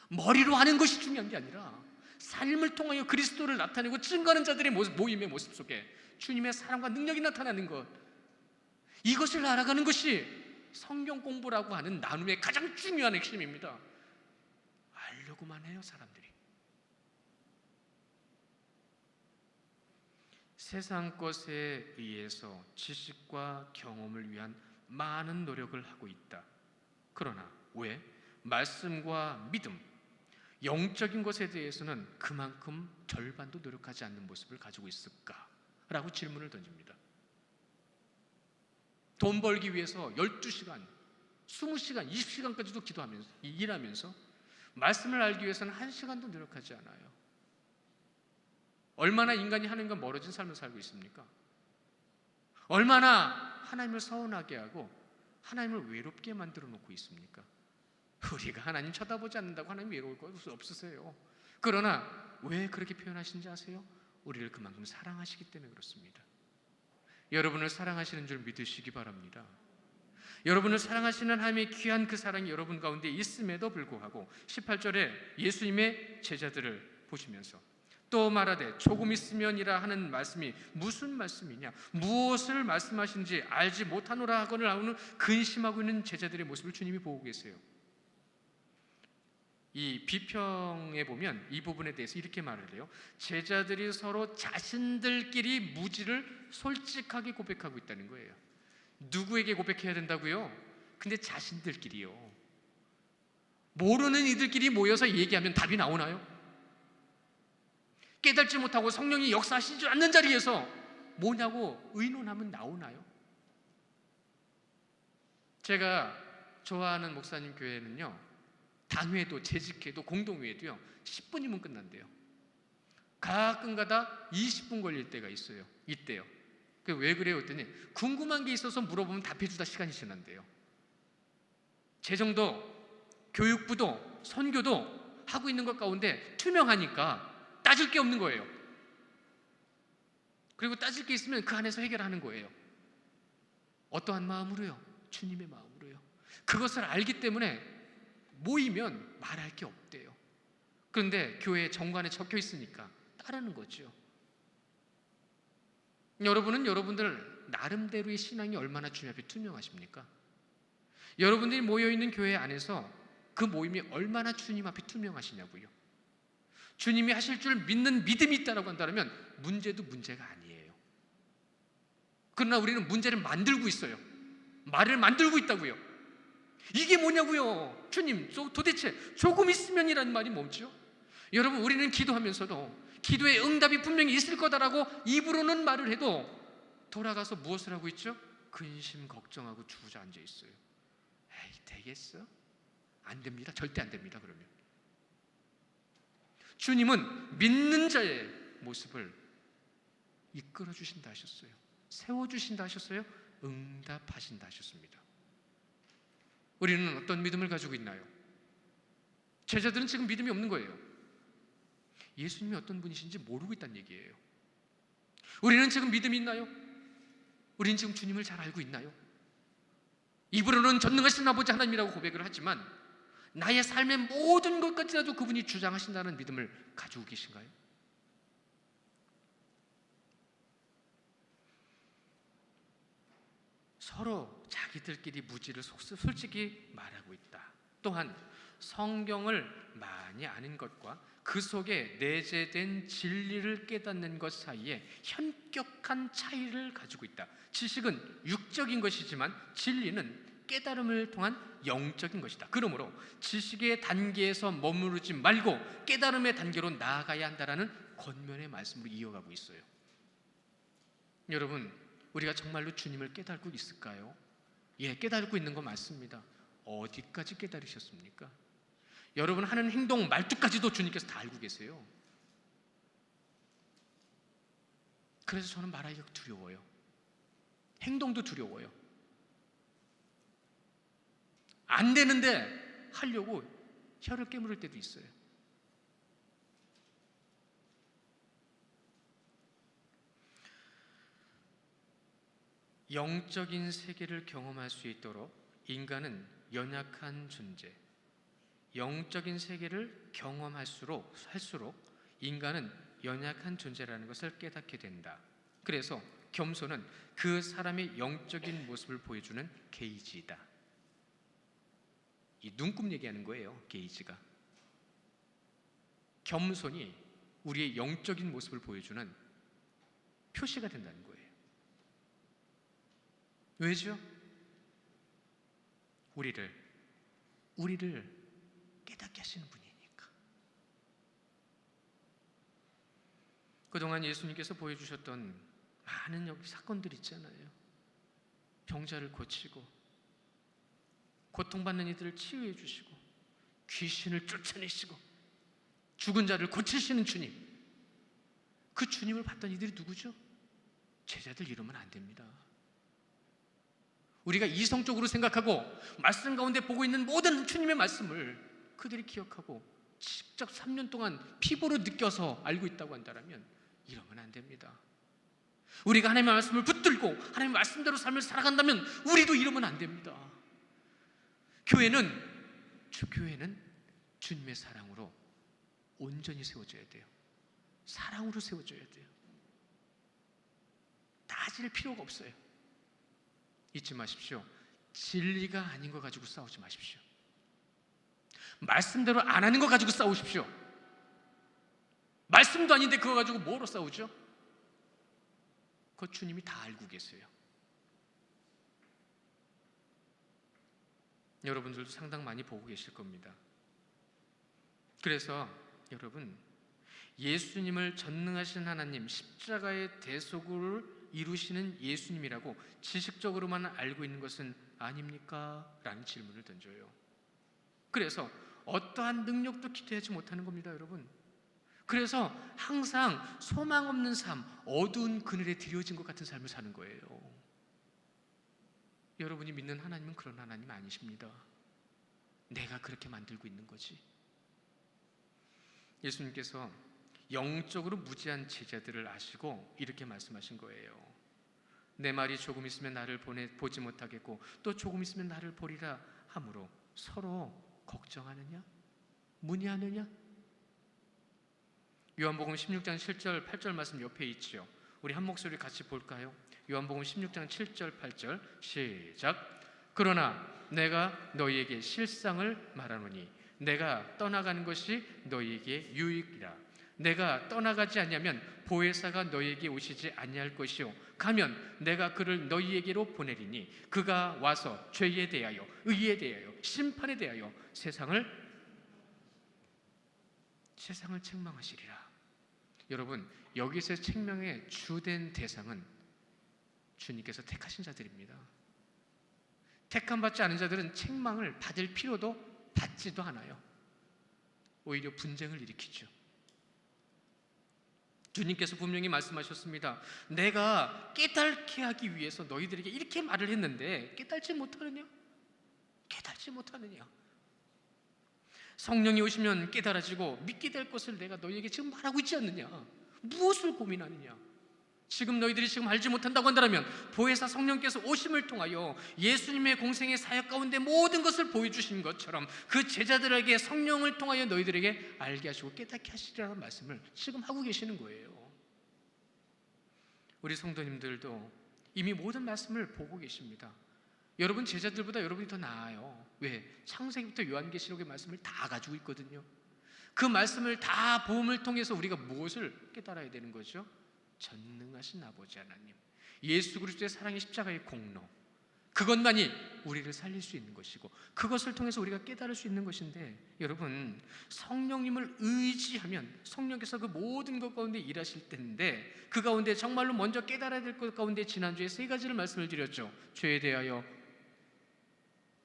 머리로 하는 것이 중요한 게 아니라 삶을 통하여 그리스도를 나타내고 증거하는 자들의 모임의 모습 속에 주님의 사랑과 능력이 나타나는 것, 이것을 알아가는 것이 성경 공부라고 하는 나눔의 가장 중요한 핵심입니다. 알려고만 해요, 사람들이. 세상 것에 의해서 지식과 경험을 위한 많은 노력을 하고 있다. 그러나 왜 말씀과 믿음, 영적인 것에 대해서는 그만큼 절반도 노력하지 않는 모습을 가지고 있을까? 라고 질문을 던집니다. 돈 벌기 위해서 12시간, 20시간, 20시간까지도 기도하면서 일하면서 말씀을 알기 위해서는 1시간도 노력하지 않아요. 얼마나 인간이 하나님과 멀어진 삶을 살고 있습니까? 얼마나 하나님을 서운하게 하고 하나님을 외롭게 만들어 놓고 있습니까? 우리가 하나님 쳐다보지 않는다고 하나님 외로울 거 없으세요. 그러나 왜 그렇게 표현하시는지 아세요? 우리를 그만큼 사랑하시기 때문에 그렇습니다. 여러분을 사랑하시는 줄 믿으시기 바랍니다. 여러분을 사랑하시는 하나님의 귀한 그 사랑이 여러분 가운데 있음에도 불구하고 18절에 예수님의 제자들을 보시면서 또 말하되 조금 있으면이라 하는 말씀이 무슨 말씀이냐, 무엇을 말씀하시는지 알지 못하노라 하거늘 나오는 근심하고 있는 제자들의 모습을 주님이 보고 계세요. 이 비평에 보면 이 부분에 대해서 이렇게 말을 해요. 제자들이 서로 자신들끼리 무지를 솔직하게 고백하고 있다는 거예요. 누구에게 고백해야 된다고요? 근데 자신들끼리요. 모르는 이들끼리 모여서 얘기하면 답이 나오나요? 깨닫지 못하고 성령이 역사하시지 않는 자리에서 뭐냐고 의논하면 나오나요? 제가 좋아하는 목사님 교회는요, 단회도 재직회도 공동회도요 10분이면 끝난대요. 가끔가다 20분 걸릴 때가 있어요. 이때요. 왜 그래요? 했더니 궁금한 게 있어서 물어보면 답해주다 시간이 지난대요. 재정도 교육부도 선교도 하고 있는 것 가운데 투명하니까 따질 게 없는 거예요. 그리고 따질 게 있으면 그 안에서 해결하는 거예요. 어떠한 마음으로요? 주님의 마음으로요. 그것을 알기 때문에 모이면 말할 게 없대요. 그런데 교회 정관에 적혀 있으니까 따르는 거죠. 여러분은 여러분들 나름대로의 신앙이 얼마나 주님 앞에 투명하십니까? 여러분들이 모여있는 교회 안에서 그 모임이 얼마나 주님 앞에 투명하시냐고요. 주님이 하실 줄 믿는 믿음이 있다고 한다면 문제도 문제가 아니에요. 그러나 우리는 문제를 만들고 있어요. 말을 만들고 있다고요. 이게 뭐냐고요. 주님, 도대체 조금 있으면이라는 말이 뭐죠? 여러분, 우리는 기도하면서도 기도의 응답이 분명히 있을 거다라고 입으로는 말을 해도 돌아가서 무엇을 하고 있죠? 근심 걱정하고 주저앉아 있어요. 에이, 되겠어? 안 됩니다. 절대 안 됩니다. 그러면 주님은 믿는 자의 모습을 이끌어 주신다 하셨어요. 세워 주신다 하셨어요. 응답하신다 하셨습니다. 우리는 어떤 믿음을 가지고 있나요? 제자들은 지금 믿음이 없는 거예요. 예수님이 어떤 분이신지 모르고 있다는 얘기예요. 우리는 지금 믿음이 있나요? 우리는 지금 주님을 잘 알고 있나요? 입으로는 전능하신 아버지 하나님이라고 고백을 하지만 나의 삶의 모든 것까지라도 그분이 주장하신다는 믿음을 가지고 계신가요? 서로 자기들끼리 무지를 솔직히 말하고 있다. 또한 성경을 많이 아는 것과 그 속에 내재된 진리를 깨닫는 것 사이에 현격한 차이를 가지고 있다. 지식은 육적인 것이지만 진리는 깨달음을 통한 영적인 것이다. 그러므로 지식의 단계에서 머무르지 말고 깨달음의 단계로 나아가야 한다라는 권면의 말씀으로 이어가고 있어요. 여러분, 우리가 정말로 주님을 깨닫고 있을까요? 예, 깨닫고 있는 거 맞습니다. 어디까지 깨달으셨습니까? 여러분 하는 행동, 말투까지도 주님께서 다 알고 계세요. 그래서 저는 말하기가 두려워요. 행동도 두려워요. 안 되는데 하려고 혀를 깨무를 때도 있어요. 영적인 세계를 경험할 수 있도록 인간은 연약한 존재. 영적인 세계를 경험할수록 인간은 연약한 존재라는 것을 깨닫게 된다. 그래서 겸손은 그 사람의 영적인 모습을 보여주는 게이지이다. 이 눈금 얘기하는 거예요. 게이지가. 겸손이 우리의 영적인 모습을 보여주는 표시가 된다는 거예요. 왜죠? 우리를 깨닫게 하시는 분이니까. 그동안 예수님께서 보여주셨던 많은 사건들 있잖아요. 병자를 고치고 고통받는 이들을 치유해 주시고 귀신을 쫓아내시고 죽은 자를 고치시는 주님. 그 주님을 봤던 이들이 누구죠? 제자들 이러면 안 됩니다. 우리가 이성적으로 생각하고 말씀 가운데 보고 있는 모든 주님의 말씀을 그들이 기억하고 직접 3년 동안 피부로 느껴서 알고 있다고 한다면 이러면 안 됩니다. 우리가 하나님의 말씀을 붙들고 하나님의 말씀대로 삶을 살아간다면 우리도 이러면 안 됩니다. 교회는 주님의 사랑으로 온전히 세워져야 돼요. 사랑으로 세워져야 돼요. 따질 필요가 없어요. 잊지 마십시오. 진리가 아닌 거 가지고 싸우지 마십시오. 말씀대로 안 하는 거 가지고 싸우십시오. 말씀도 아닌데 그거 가지고 뭐로 싸우죠? 그거 주님이 다 알고 계세요. 여러분들도 상당 많이 보고 계실 겁니다. 그래서 여러분, 예수님을 전능하신 하나님, 십자가의 대속을 이루시는 예수님이라고 지식적으로만 알고 있는 것은 아닙니까? 라는 질문을 던져요. 그래서 어떠한 능력도 기대하지 못하는 겁니다, 여러분. 그래서 항상 소망 없는 삶, 어두운 그늘에 드려진 것 같은 삶을 사는 거예요. 여러분이 믿는 하나님은 그런 하나님 아니십니다. 내가 그렇게 만들고 있는 거지. 예수님께서 영적으로 무지한 제자들을 아시고 이렇게 말씀하신 거예요. 내 말이 조금 있으면 나를 보지 못하겠고 또 조금 있으면 나를 보리라 하므로 서로 걱정하느냐? 문의하느냐? 요한복음 16장 7절 8절 말씀 옆에 있지요. 우리 한 목소리 같이 볼까요? 요한복음 16장 7절 8절 시작. 그러나 내가 너희에게 실상을 말하노니 내가 떠나가는 것이 너희에게 유익이라. 내가 떠나가지 않냐면 보혜사가 너희에게 오시지 아니할 것이요 가면 내가 그를 너희에게로 보내리니 그가 와서 죄에 대하여 의에 대하여 심판에 대하여 세상을 책망하시리라. 여러분, 여기서 책망의 주된 대상은 주님께서 택하신 자들입니다. 택함 받지 않은 자들은 책망을 받을 필요도 받지도 않아요. 오히려 분쟁을 일으키죠. 주님께서 분명히 말씀하셨습니다. 내가 깨닫게 하기 위해서 너희들에게 이렇게 말을 했는데 깨달지 못하느냐? 깨달지 못하느냐? 성령이 오시면 깨달아지고 믿게 될 것을 내가 너희에게 지금 말하고 있지 않느냐? 무엇을 고민하느냐? 지금 너희들이 지금 알지 못한다고 한다면 보혜사 성령께서 오심을 통하여 예수님의 공생의 사역 가운데 모든 것을 보여주신 것처럼 그 제자들에게 성령을 통하여 너희들에게 알게 하시고 깨닫게 하시리라는 말씀을 지금 하고 계시는 거예요. 우리 성도님들도 이미 모든 말씀을 보고 계십니다. 여러분 제자들보다 여러분이 더 나아요. 왜? 창세기부터 요한계시록의 말씀을 다 가지고 있거든요. 그 말씀을 다 보험을 통해서 우리가 무엇을 깨달아야 되는 거죠? 전능하신 아버지 하나님, 예수 그리스도의 사랑의 십자가의 공로, 그것만이 우리를 살릴 수 있는 것이고 그것을 통해서 우리가 깨달을 수 있는 것인데, 여러분 성령님을 의지하면 성령께서 그 모든 것 가운데 일하실 텐데, 그 가운데 정말로 먼저 깨달아야 될 것 가운데 지난주에 세 가지를 말씀을 드렸죠. 죄에 대하여,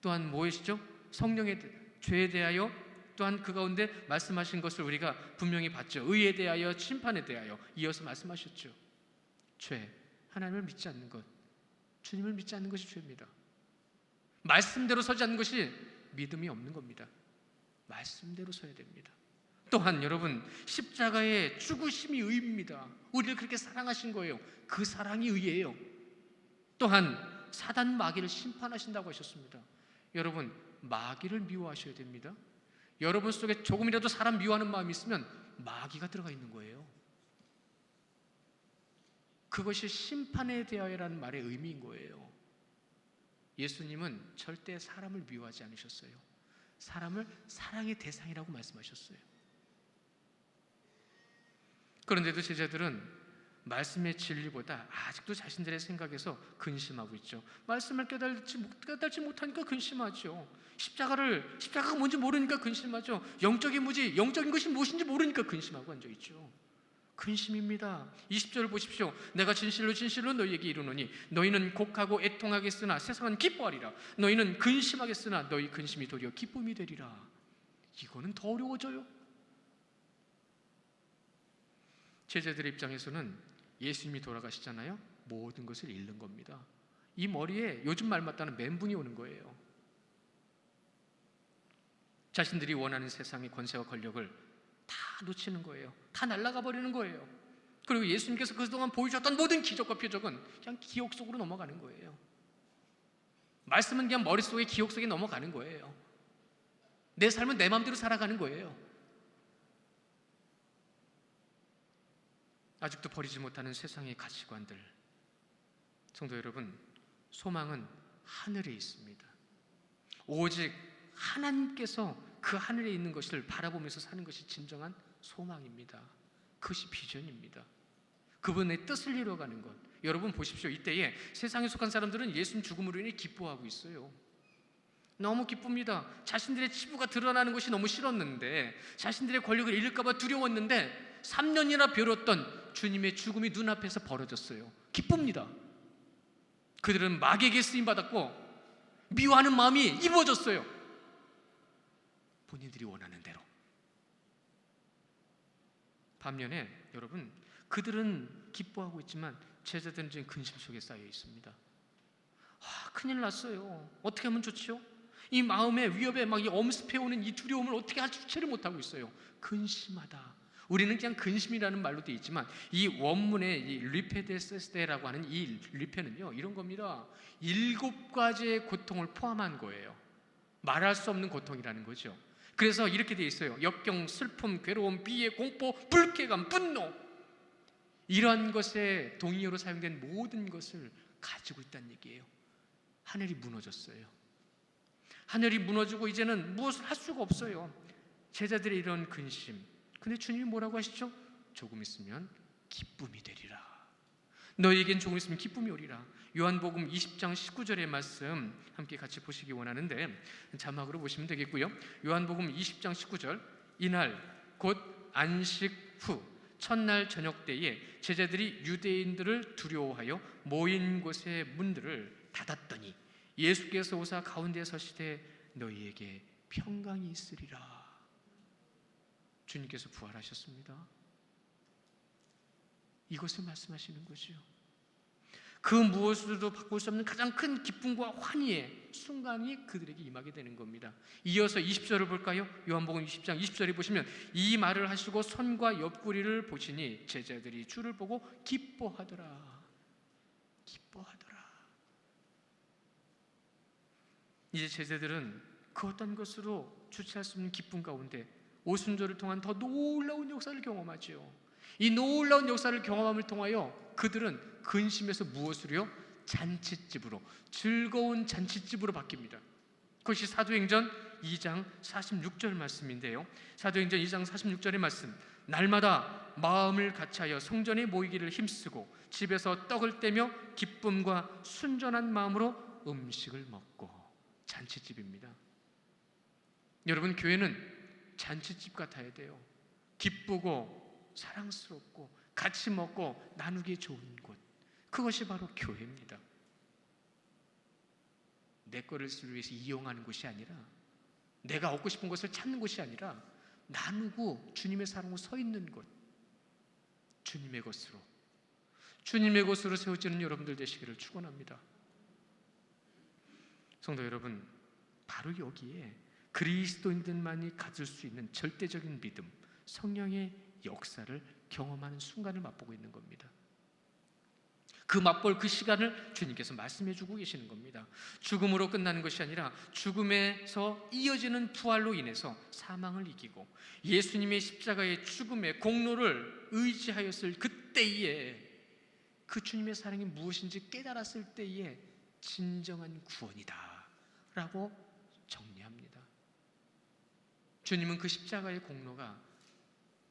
또한 무엇이죠? 성령의 죄에 대하여, 또한 그 가운데 말씀하신 것을 우리가 분명히 봤죠. 의에 대하여, 심판에 대하여 이어서 말씀하셨죠. 죄, 하나님을 믿지 않는 것, 주님을 믿지 않는 것이 죄입니다. 말씀대로 서지 않는 것이 믿음이 없는 겁니다. 말씀대로 서야 됩니다. 또한 여러분, 십자가의 죽으심이 의입니다. 우리를 그렇게 사랑하신 거예요. 그 사랑이 의예요. 또한 사단 마귀를 심판하신다고 하셨습니다. 여러분, 마귀를 미워하셔야 됩니다. 여러분 속에 조금이라도 사람 미워하는 마음이 있으면 마귀가 들어가 있는 거예요. 그것이 심판에 대하여라는 말의 의미인 거예요. 예수님은 절대 사람을 미워하지 않으셨어요. 사람을 사랑의 대상이라고 말씀하셨어요. 그런데도 제자들은 말씀의 진리보다 아직도 자신들의 생각에서 근심하고 있죠. 말씀을 깨달지 못하니까 근심하죠. 십자가가 뭔지 모르니까 근심하죠. 영적인 것이 무엇인지 모르니까 근심하고 앉아있죠. 근심입니다. 20절을 보십시오. 내가 진실로 너희에게 이르노니 너희는 곡하고 애통하겠으나 세상은 기뻐하리라. 너희는 근심하겠으나 너희 근심이 도리어 기쁨이 되리라. 이거는 더 어려워져요. 제자들의 입장에서는 예수님이 돌아가시잖아요. 모든 것을 잃는 겁니다. 이 머리에 요즘 말 맞다는 멘붕이 오는 거예요. 자신들이 원하는 세상의 권세와 권력을 다 놓치는 거예요. 다 날아가 버리는 거예요. 그리고 예수님께서 그동안 보여주셨던 모든 기적과 표적은 그냥 기억 속으로 넘어가는 거예요. 말씀은 그냥 머릿속에 기억 속에 넘어가는 거예요. 내 삶은 내 마음대로 살아가는 거예요. 아직도 버리지 못하는 세상의 가치관들, 성도 여러분, 소망은 하늘에 있습니다. 오직 하나님께서 그 하늘에 있는 것을 바라보면서 사는 것이 진정한 소망입니다. 그것이 비전입니다. 그분의 뜻을 이루어가는 것. 여러분 보십시오. 이때에 세상에 속한 사람들은 예수님 죽음으로 인해 기뻐하고 있어요. 너무 기쁩니다. 자신들의 치부가 드러나는 것이 너무 싫었는데, 자신들의 권력을 잃을까 봐 두려웠는데 3년이나 벼렸던 주님의 죽음이 눈앞에서 벌어졌어요. 기쁩니다. 그들은 마귀에게 쓰임받았고 미워하는 마음이 입어졌어요. 본인들이 원하는 대로. 반면에 여러분, 그들은 기뻐하고 있지만 제자들은 지금 근심 속에 쌓여 있습니다. 큰일 났어요. 어떻게 하면 좋지요? 이 마음의 위협에 막 이 엄습해오는 이 두려움을 어떻게 주체를 못하고 있어요. 근심하다. 우리는 그냥 근심이라는 말로 되어 있지만 이 원문의 이 리페데스테라고 하는 이 리페는요, 이런 겁니다. 7가지의 고통을 포함한 거예요. 말할 수 없는 고통이라는 거죠. 그래서 이렇게 되어 있어요. 역경, 슬픔, 괴로움, 비애, 공포, 불쾌감, 분노, 이러한 것에 동의어로 사용된 모든 것을 가지고 있다는 얘기예요. 하늘이 무너졌어요. 하늘이 무너지고 이제는 무엇을 할 수가 없어요. 제자들의 이런 근심. 근데 주님이 뭐라고 하시죠? 조금 있으면 기쁨이 되리라. 너희에겐 조금 있으면 기쁨이 오리라. 요한복음 20장 19절의 말씀 함께 같이 보시기 원하는데 자막으로 보시면 되겠고요. 요한복음 20장 19절, 이날 곧 안식 후 첫날 저녁 때에 제자들이 유대인들을 두려워하여 모인 곳의 문들을 닫았더니 예수께서 오사 가운데 서시되 너희에게 평강이 있으리라. 주님께서 부활하셨습니다. 이것을 말씀하시는 거죠. 그 무엇으로도 바꿀 수 없는 가장 큰 기쁨과 환희의 순간이 그들에게 임하게 되는 겁니다. 이어서 20절을 볼까요? 요한복음 20장 20절에 보시면 이 말을 하시고 손과 옆구리를 보시니 제자들이 주를 보고 기뻐하더라. 기뻐하더라. 이제 제자들은 그 어떤 것으로 주체할 수 없는 기쁨 가운데 오순절을 통한 더 놀라운 역사를 경험하죠. 이 놀라운 역사를 경험함을 통하여 그들은 근심에서 무엇으로요? 잔치집으로, 즐거운 잔치집으로 바뀝니다. 그것이 사도행전 2장 46절 말씀인데요. 사도행전 2장 46절의 말씀, 날마다 마음을 같이하여 성전에 모이기를 힘쓰고 집에서 떡을 떼며 기쁨과 순전한 마음으로 음식을 먹고. 잔치집입니다. 여러분, 교회는 잔치집 같아야 돼요. 기쁘고 사랑스럽고 같이 먹고 나누기 좋은 곳, 그것이 바로 교회입니다. 내 거를 쓰기 위해서 이용하는 곳이 아니라, 내가 얻고 싶은 것을 찾는 곳이 아니라 나누고 주님의 사랑으로 서 있는 곳, 주님의 것으로 세워지는 여러분들 되시기를 축원합니다. 성도 여러분, 바로 여기에 그리스도인들만이 가질 수 있는 절대적인 믿음, 성령의 역사를 경험하는 순간을 맛보고 있는 겁니다. 그 맛볼 그 시간을 주님께서 말씀해 주고 계시는 겁니다. 죽음으로 끝나는 것이 아니라 죽음에서 이어지는 부활로 인해서 사망을 이기고 예수님의 십자가의 죽음의 공로를 의지하였을 그때에, 그 주님의 사랑이 무엇인지 깨달았을 때에 진정한 구원이다 라고 정리합니다. 주님은 그 십자가의 공로가,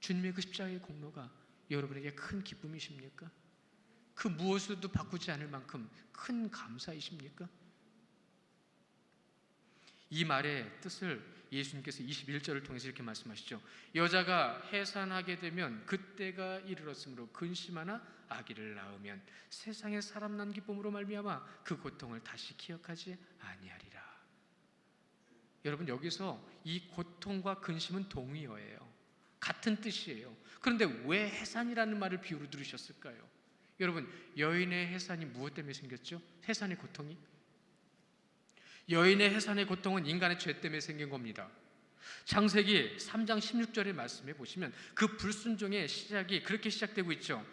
주님의 그 십자가의 공로가 여러분에게 큰 기쁨이십니까? 그 무엇으로도 바꾸지 않을 만큼 큰 감사이십니까? 이 말의 뜻을 예수님께서 21절을 통해서 이렇게 말씀하시죠. 여자가 해산하게 되면 그때가 이르렀으므로 근심하나 아기를 낳으면 세상에 사람 난 기쁨으로 말미암아 그 고통을 다시 기억하지 아니하리라. 여러분, 여기서 이 고통과 근심은 동의어예요. 같은 뜻이에요. 그런데 왜 해산이라는 말을 비유로 들으셨을까요? 여러분, 여인의 해산이 무엇 때문에 생겼죠? 해산의 고통이? 여인의 해산의 고통은 인간의 죄 때문에 생긴 겁니다. 창세기 3장 16절의 말씀에 보시면 그 불순종의 시작이 그렇게 시작되고 있죠.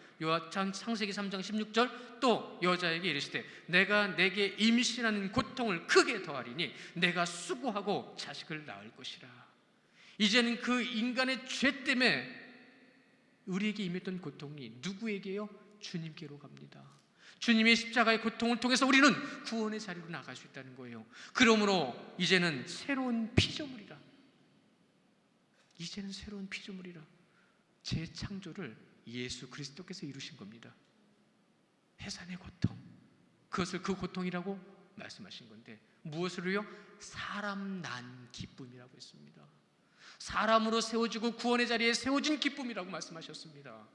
창세기 3장 16절, 또 여자에게 이르시되 내가 내게 임신하는 고통을 크게 더하리니 내가 수고하고 자식을 낳을 것이라. 이제는 그 인간의 죄 때문에 우리에게 임했던 고통이 누구에게요? 주님께로 갑니다. 주님의 십자가의 고통을 통해서 우리는 구원의 자리로 나갈 수 있다는 거예요. 그러므로 이제는 새로운 피조물이라. 이제는 새로운 피조물이라. 재창조를 예수 그리스도께서 이루신 겁니다. 해산의 고통, 그것을 그 고통이라고 말씀하신 건데 무엇으로요? 사람 난 기쁨이라고 했습니다. 사람으로 세워지고 구원의 자리에 세워진 기쁨이라고 말씀하셨습니다.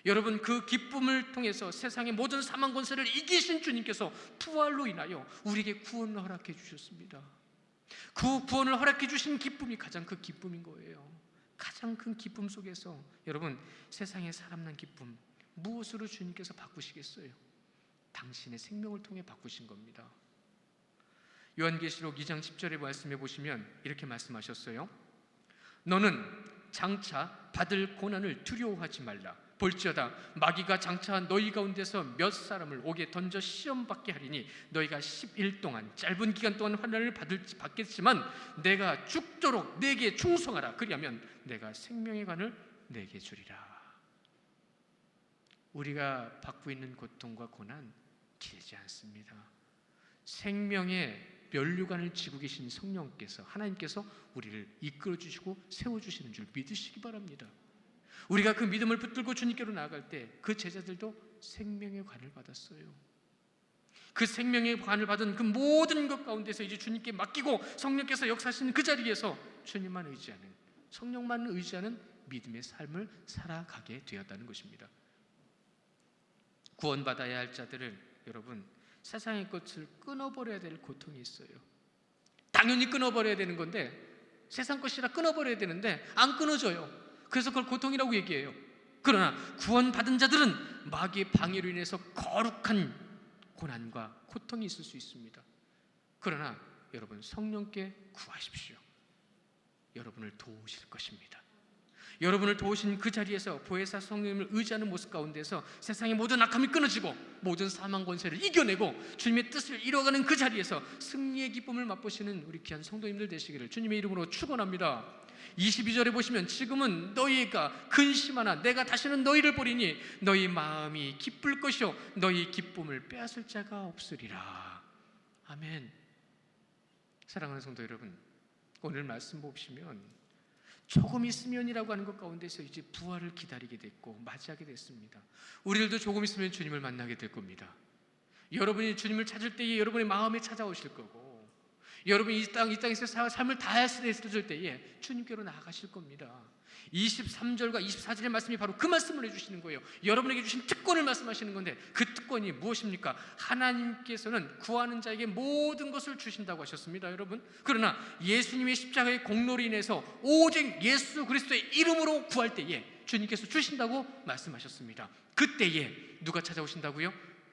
여러분, 그 기쁨을 통해서 세상의 모든 사망 권세를 이기신 주님께서 부활로 인하여 우리에게 구원을 허락해 주셨습니다. 그 구원을 허락해 주신 기쁨이 가장 큰 기쁨인 거예요. 가장 큰 기쁨 속에서 여러분, 세상의 사람 난 기쁨 무엇으로 주님께서 바꾸시겠어요? 당신의 생명을 통해 바꾸신 겁니다. 요한계시록 2장 10절의 말씀해 보시면 이렇게 말씀하셨어요. 너는 장차 받을 고난을 두려워하지 말라. 볼지어다 마귀가 장차 너희 가운데서 몇 사람을 옥에 던져 시험받게 하리니 너희가 10일 동안, 짧은 기간 동안 환난을 받겠지만 내가 죽도록 내게 충성하라. 그리하면 내가 생명의 관을 내게 주리라. 우리가 받고 있는 고통과 고난 길지 않습니다. 생명의 면류관을 쥐고 계신 성령께서, 하나님께서 우리를 이끌어 주시고 세워 주시는 줄 믿으시기 바랍니다. 우리가 그 믿음을 붙들고 주님께로 나아갈 때 그 제자들도 생명의 관을 받았어요. 그 생명의 관을 받은 그 모든 것 가운데서 이제 주님께 맡기고 성령께서 역사하시는 그 자리에서 주님만 의지하는, 성령만 의지하는 믿음의 삶을 살아가게 되었다는 것입니다. 구원받아야 할 자들은 여러분, 세상의 것을 끊어버려야 될 고통이 있어요. 당연히 끊어버려야 되는 건데, 세상 것이라 끊어버려야 되는데 안 끊어져요. 그래서 그걸 고통이라고 얘기해요. 그러나 구원받은 자들은 마귀의 방해로 인해서 거룩한 고난과 고통이 있을 수 있습니다. 그러나 여러분, 성령께 구하십시오. 여러분을 도우실 것입니다. 여러분을 도우신 그 자리에서 보혜사 성령님을 의지하는 모습 가운데서 세상의 모든 악함이 끊어지고 모든 사망 권세를 이겨내고 주님의 뜻을 이뤄가는 그 자리에서 승리의 기쁨을 맛보시는 우리 귀한 성도님들 되시기를 주님의 이름으로 축원합니다. 22절에 보시면 지금은 너희가 근심하나 내가 다시는 너희를 보리니 너희 마음이 기쁠 것이요 너희 기쁨을 빼앗을 자가 없으리라. 아멘. 사랑하는 성도 여러분, 오늘 말씀 보시면 조금 있으면이라고 하는 것 가운데서 이제 부활을 기다리게 됐고 맞이하게 됐습니다. 우리들도 조금 있으면 주님을 만나게 될 겁니다. 여러분이 주님을 찾을 때에 여러분의 마음에 찾아오실 거고, 여러분이 이 땅에서 삶을 다했을 때에 주님께로 나아가실 겁니다. 23절과 24절의 말씀이 바로 그 말씀을 해주시는 거예요. 여러분에게 주신 특권을 말씀하시는 건데 그 특권이 무엇입니까? 하나님께서는 구하는 자에게 모든 것을 주신다고 하셨습니다, 여러분. 그러나 예수님의 십자가의 공로로 인해서 오직 예수 그리스도의 이름으로 구할 때에 주님께서 주신다고 말씀하셨습니다. 그때에 누가 찾아오신다고요?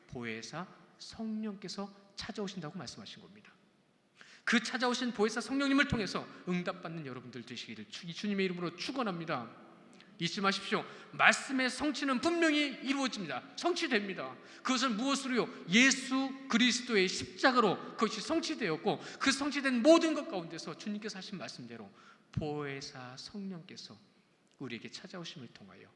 보혜사 성령께서 찾아오신다고 말씀하신 겁니다. 그 찾아오신 보혜사 성령님을 통해서 응답받는 여러분들 되시기를 주님의 이름으로 축원합니다. 잊지 마십시오. 말씀의 성취는 분명히 이루어집니다. 성취됩니다. 그것은 무엇으로요? 예수 그리스도의 십자가로 그것이 성취되었고, 그 성취된 모든 것 가운데서 주님께서 하신 말씀대로 보혜사 성령께서 우리에게 찾아오심을 통하여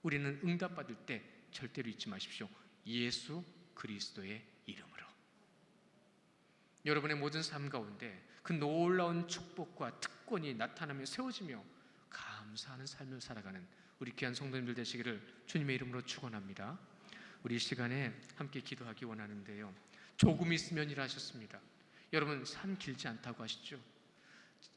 우리는 응답받을 때 절대로 잊지 마십시오. 예수 그리스도의 이름으로. 여러분의 모든 삶 가운데 그 놀라운 축복과 특권이 나타나며 세워지며 감사하는 삶을 살아가는 우리 귀한 성도님들 되시기를 주님의 이름으로 축원합니다. 우리 이 시간에 함께 기도하기 원하는데요, 조금 있으면이라 하셨습니다. 여러분, 삶 길지 않다고 하시죠?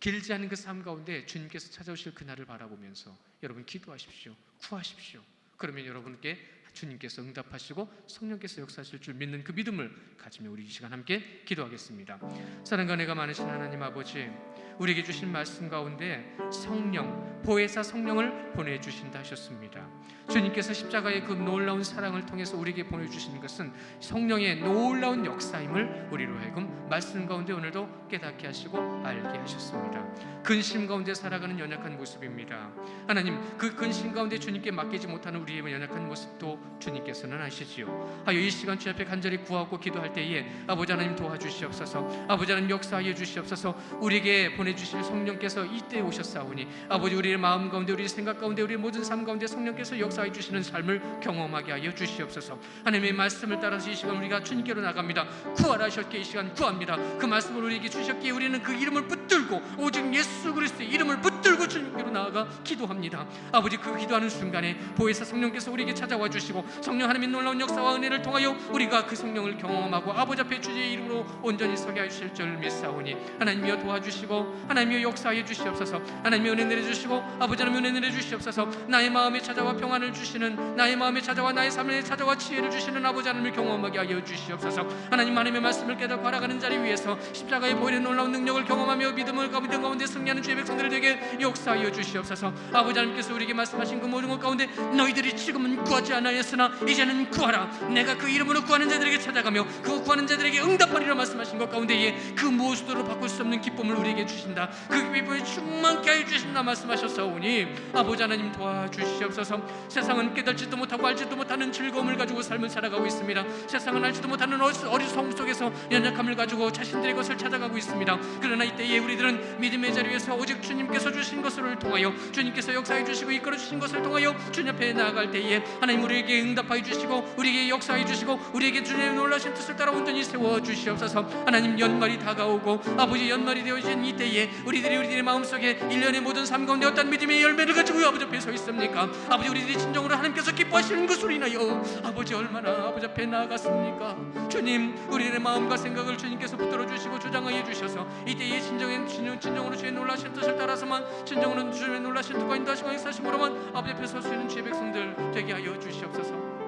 길지 않은 그 삶 가운데 주님께서 찾아오실 그날을 바라보면서 여러분 기도하십시오. 구하십시오. 그러면 여러분께 주님께서 응답하시고 성령께서 역사하실 줄 믿는 그 믿음을 가지며 우리 이 시간 함께 기도하겠습니다. 사랑과 은혜가 많으신 하나님 아버지, 우리에게 주신 말씀 가운데 성령, 보혜사 성령을 보내주신다 하셨습니다. 주님께서 십자가의 그 놀라운 사랑을 통해서 우리에게 보내주시는 것은 성령의 놀라운 역사임을 우리로 하여금 말씀 가운데 오늘도 깨닫게 하시고 알게 하셨습니다. 근심 가운데 살아가는 연약한 모습입니다. 하나님, 그 근심 가운데 주님께 맡기지 못하는 우리의 연약한 모습도 주님께서는 아시지요. 하여 이 시간 주 앞에 간절히 구하고 기도할 때에 아버지 하나님 도와주시옵소서. 아버지 하나님 역사하여 주시옵소서. 우리에게 보내주실 성령께서 이때 오셨사오니 아버지, 우리의 마음 가운데, 우리의 생각 가운데, 우리의 모든 삶 가운데 성령께서 역사해 주시는 삶을 경험하게 하여 주시옵소서. 하나님의 말씀을 따라서 이 시간 우리가 주님께로 나갑니다. 구하라셨기에 이 시간 구합니다. 그 말씀을 우리에게 주셨기에 우리는 그 이름을 붙들고 오직 예수 그리스도의 이름을 붙들고 주님께로 나아가 기도합니다. 아버지, 그 기도하는 순간에 보혜사 성령께서 우리에게 찾아와 주시고 성령 하나님의 놀라운 역사와 은혜를 통하여 우리가 그 성령을 경험하고 아버지 앞에 주의 이름으로 온전히 서게 하실 줄 믿사오니 하나님이여 도와주시고 하나님이여 역사하여 주시옵소서. 하나님이여 은혜 내려주시고 아버지 하나님 은혜 내려주시옵소서. 나의 마음에 찾아와 평안을 주시는, 나의 마음에 찾아와 나의 삶에 찾아와 지혜를 주시는 아버지 하나님을 경험하게 하여 주시옵소서. 하나님의 말씀을 깨닫고 알아가는 자리 위에서 십자가의 보이는 놀라운 능력을 경험하며 믿음 가운데 승리하는 주의 백성들 되게 역사하여 주시옵소서. 아버지 하나님께서 우리에게 말씀하신 그 모든 것 가운데 너희들이 지금은 구하지 않았으나 이제는 구하라. 내가 그 이름으로 구하는 자들에게 찾아가며 그 구하는 자들에게 응답하리라 말씀하신 것 가운데에 그 무엇으로 바꿀 수 없는 기쁨을 우리에게 주신다. 그 기쁨을 충만케 하여 주신다 말씀하셨습니다. 주셨사오니 아버지 하나님 도와주시옵소서. 세상은 깨달지도 못하고 알지도 못하는 즐거움을 가지고 삶을 살아가고 있습니다. 세상은 알지도 못하는 어리석음 속에서 연약함을 가지고 자신들의 것을 찾아가고 있습니다. 그러나 이때에 우리들은 믿음의 자리에서 오직 주님께서 주신 것을 통하여, 주님께서 역사해 주시고 이끌어 주신 것을 통하여 주님 앞에 나아갈 때에 하나님 우리에게 응답하여 주시고 우리에게 역사해 주시고 우리에게 주님의 놀라신 뜻을 따라 온전히 세워 주시옵소서. 하나님 연말이 다가오고 아버지 연말이 되어진 이때에 우리들의 마음속에 1년의 모든 삶 가운데 어떤 믿음의 열매를 가지고 아버지 앞에 서 있습니까? 아버지 우리들이 진정으로 하나님께서 기뻐하시는 것으로 인하여 아버지 얼마나 아버지 앞에 나아갔습니까? 주님 우리의 마음과 생각을 주님께서 붙들어 주시고 주장하여 주셔서 이때에 진정으로 주의 놀라신 뜻을 따라서만, 진정으로 주의 놀라신 뜻과 인도하시고 역사하심으로만 아버지 앞에 설 수 있는 주의 백성들 되게 하여 주시옵소서.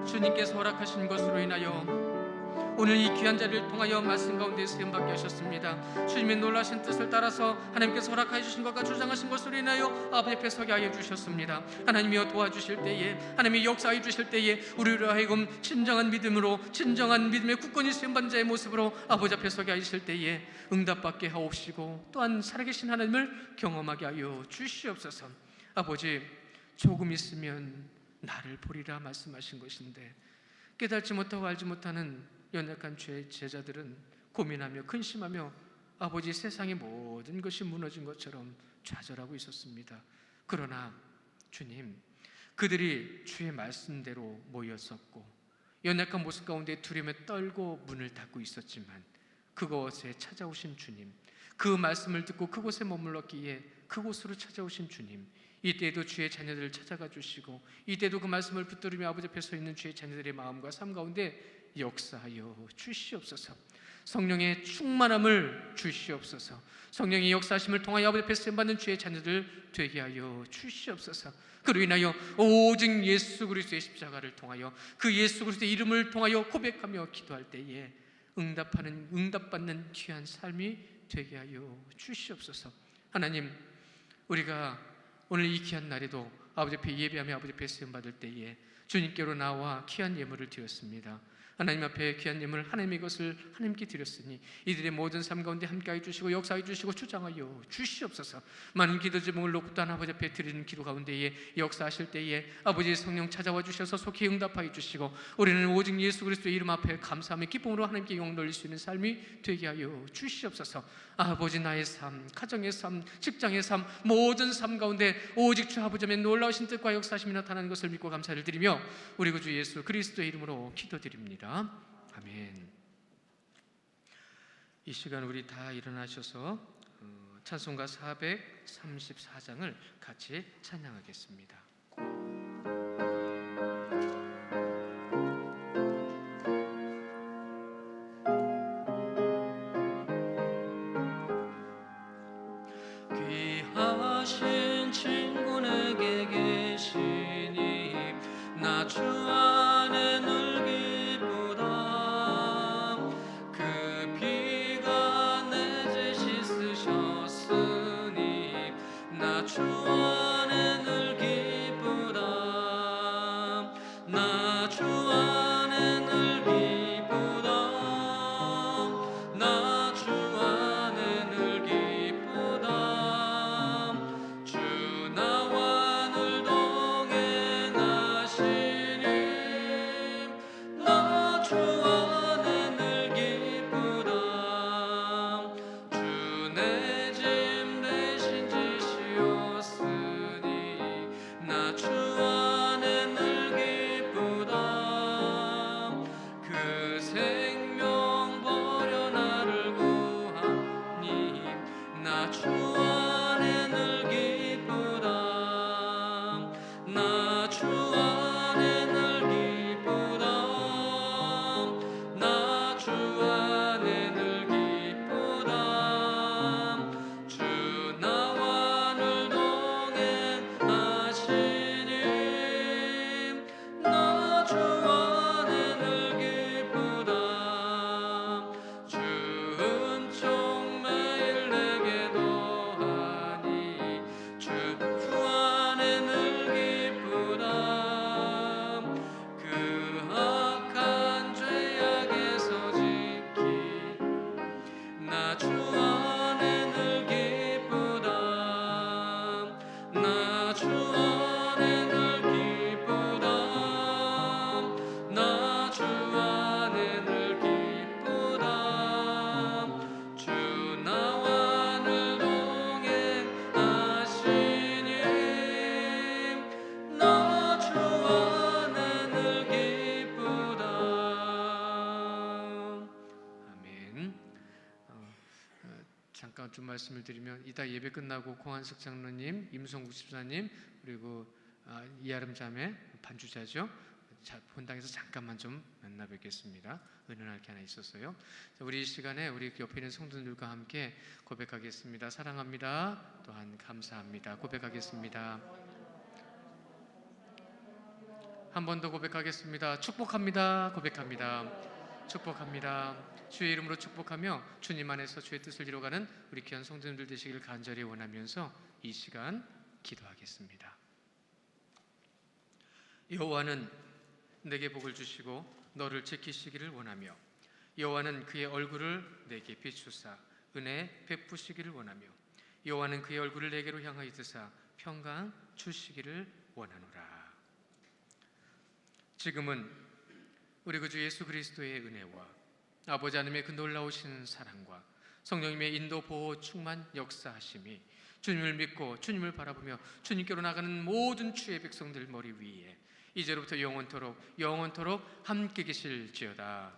주님께서 허락하신 것으로 인하여 오늘 이 귀한 자리를 통하여 말씀 가운데 쓰임받게 하셨습니다. 주님의 놀라신 뜻을 따라서 하나님께서 허락하여 주신 것과 주장하신 것으로 인하여 아버지 앞에 서게 하여 주셨습니다. 하나님이여 도와주실 때에, 하나님이 역사해 주실 때에 우리로 하여금 진정한 믿음으로, 진정한 믿음의 굳건히 쓰임받는 자의 모습으로 아버지 앞에 서게 하실 때에 응답받게 하옵시고 또한 살아계신 하나님을 경험하게 하여 주시옵소서. 아버지 조금 있으면 나를 보리라 말씀하신 것인데 깨닫지 못하고 알지 못하는 연약한 죄의 제자들은 고민하며 근심하며 아버지 세상의 모든 것이 무너진 것처럼 좌절하고 있었습니다. 그러나 주님, 그들이 주의 말씀대로 모였었고 연약한 모습 가운데 두려움에 떨고 문을 닫고 있었지만 그곳에 찾아오신 주님, 그 말씀을 듣고 그곳에 머물렀기에 그곳으로 찾아오신 주님, 이때에도 주의 자녀들을 찾아가 주시고 이때도 그 말씀을 붙들으며 아버지 앞에 서 있는 주의 자녀들의 마음과 삶 가운데 역사하여 주시옵소서. 성령의 충만함을 주시옵소서. 성령의 역사하심을 통하여 아버지 앞에 쓰임받는 주의 자녀들 되게 하여 주시옵소서. 그로 인하여 오직 예수 그리스도의 십자가를 통하여 그 예수 그리스도의 이름을 통하여 고백하며 기도할 때에 응답받는 귀한 삶이 되게 하여 주시옵소서. 하나님, 우리가 오늘 이 귀한 날에도 아버지 앞에 예배하며 아버지 앞에 쓰임받을 때에 주님께로 나와 귀한 예물을 드렸습니다. 하나님 앞에 귀한 예물 하나님의 것을 하나님께 드렸으니 이들의 모든 삶 가운데 함께하여 주시고 역사해 주시고 주장하여 주시옵소서. 많은 기도 제목을 놓고 또 아버지 앞에 드리는 기도 가운데에 역사하실 때에 아버지의 성령 찾아와 주셔서 속히 응답하여 주시고 우리는 오직 예수 그리스도의 이름 앞에 감사함의 기쁨으로 하나님께 영광 돌릴 수 있는 삶이 되게 하여 주시옵소서. 아버지 나의 삶, 가정의 삶, 직장의 삶, 모든 삶 가운데 오직 주 아버지의 놀라우신 뜻과 역사심이 나타나는 것을 믿고 감사를 드리며 우리 구주 예수 그리스도의 이름으로 기도드립니다. 아멘. 이 시간 우리 다 일어나셔서 찬송가 434장을 같이 찬양하겠습니다. 귀하신 친구에게 계시니 나 주 안에 늘 기쁘다. 그 피가 내 죄 씻으셨으니 나 주 안에 늘 기쁘다. 잠깐 좀 말씀을 드리면 이따 예배 끝나고 공한석 장로님, 임성국 집사님 그리고 이아름 자매 반주자죠. 본당에서 잠깐만 좀 만나 뵙겠습니다. 은은할 게 하나 있었어요. 우리 이 시간에 우리 옆에 있는 성도들과 함께 고백하겠습니다. 사랑합니다. 또한 감사합니다. 고백하겠습니다. 한 번 더 고백하겠습니다. 축복합니다. 고백합니다. 축복합니다. 주의 이름으로 축복하며 주님 안에서 주의 뜻을 이루어가는 우리 귀한 성도님들 되시기를 간절히 원하면서 이 시간 기도하겠습니다. 여호와는 내게 복을 주시고 너를 지키시기를 원하며 여호와는 그의 얼굴을 내게 비추사 은혜 베푸시기를 원하며 여호와는 그의 얼굴을 내게로 향하여 드사 평강 주시기를 원하노라. 지금은 우리 구주 예수 그리스도의 은혜와 아버지 하나님의 그 놀라우신 사랑과 성령님의 인도 보호 충만 역사하심이 주님을 믿고 주님을 바라보며 주님께로 나가는 모든 주의 백성들 머리 위에 이제로부터 영원토록 함께 계실지어다.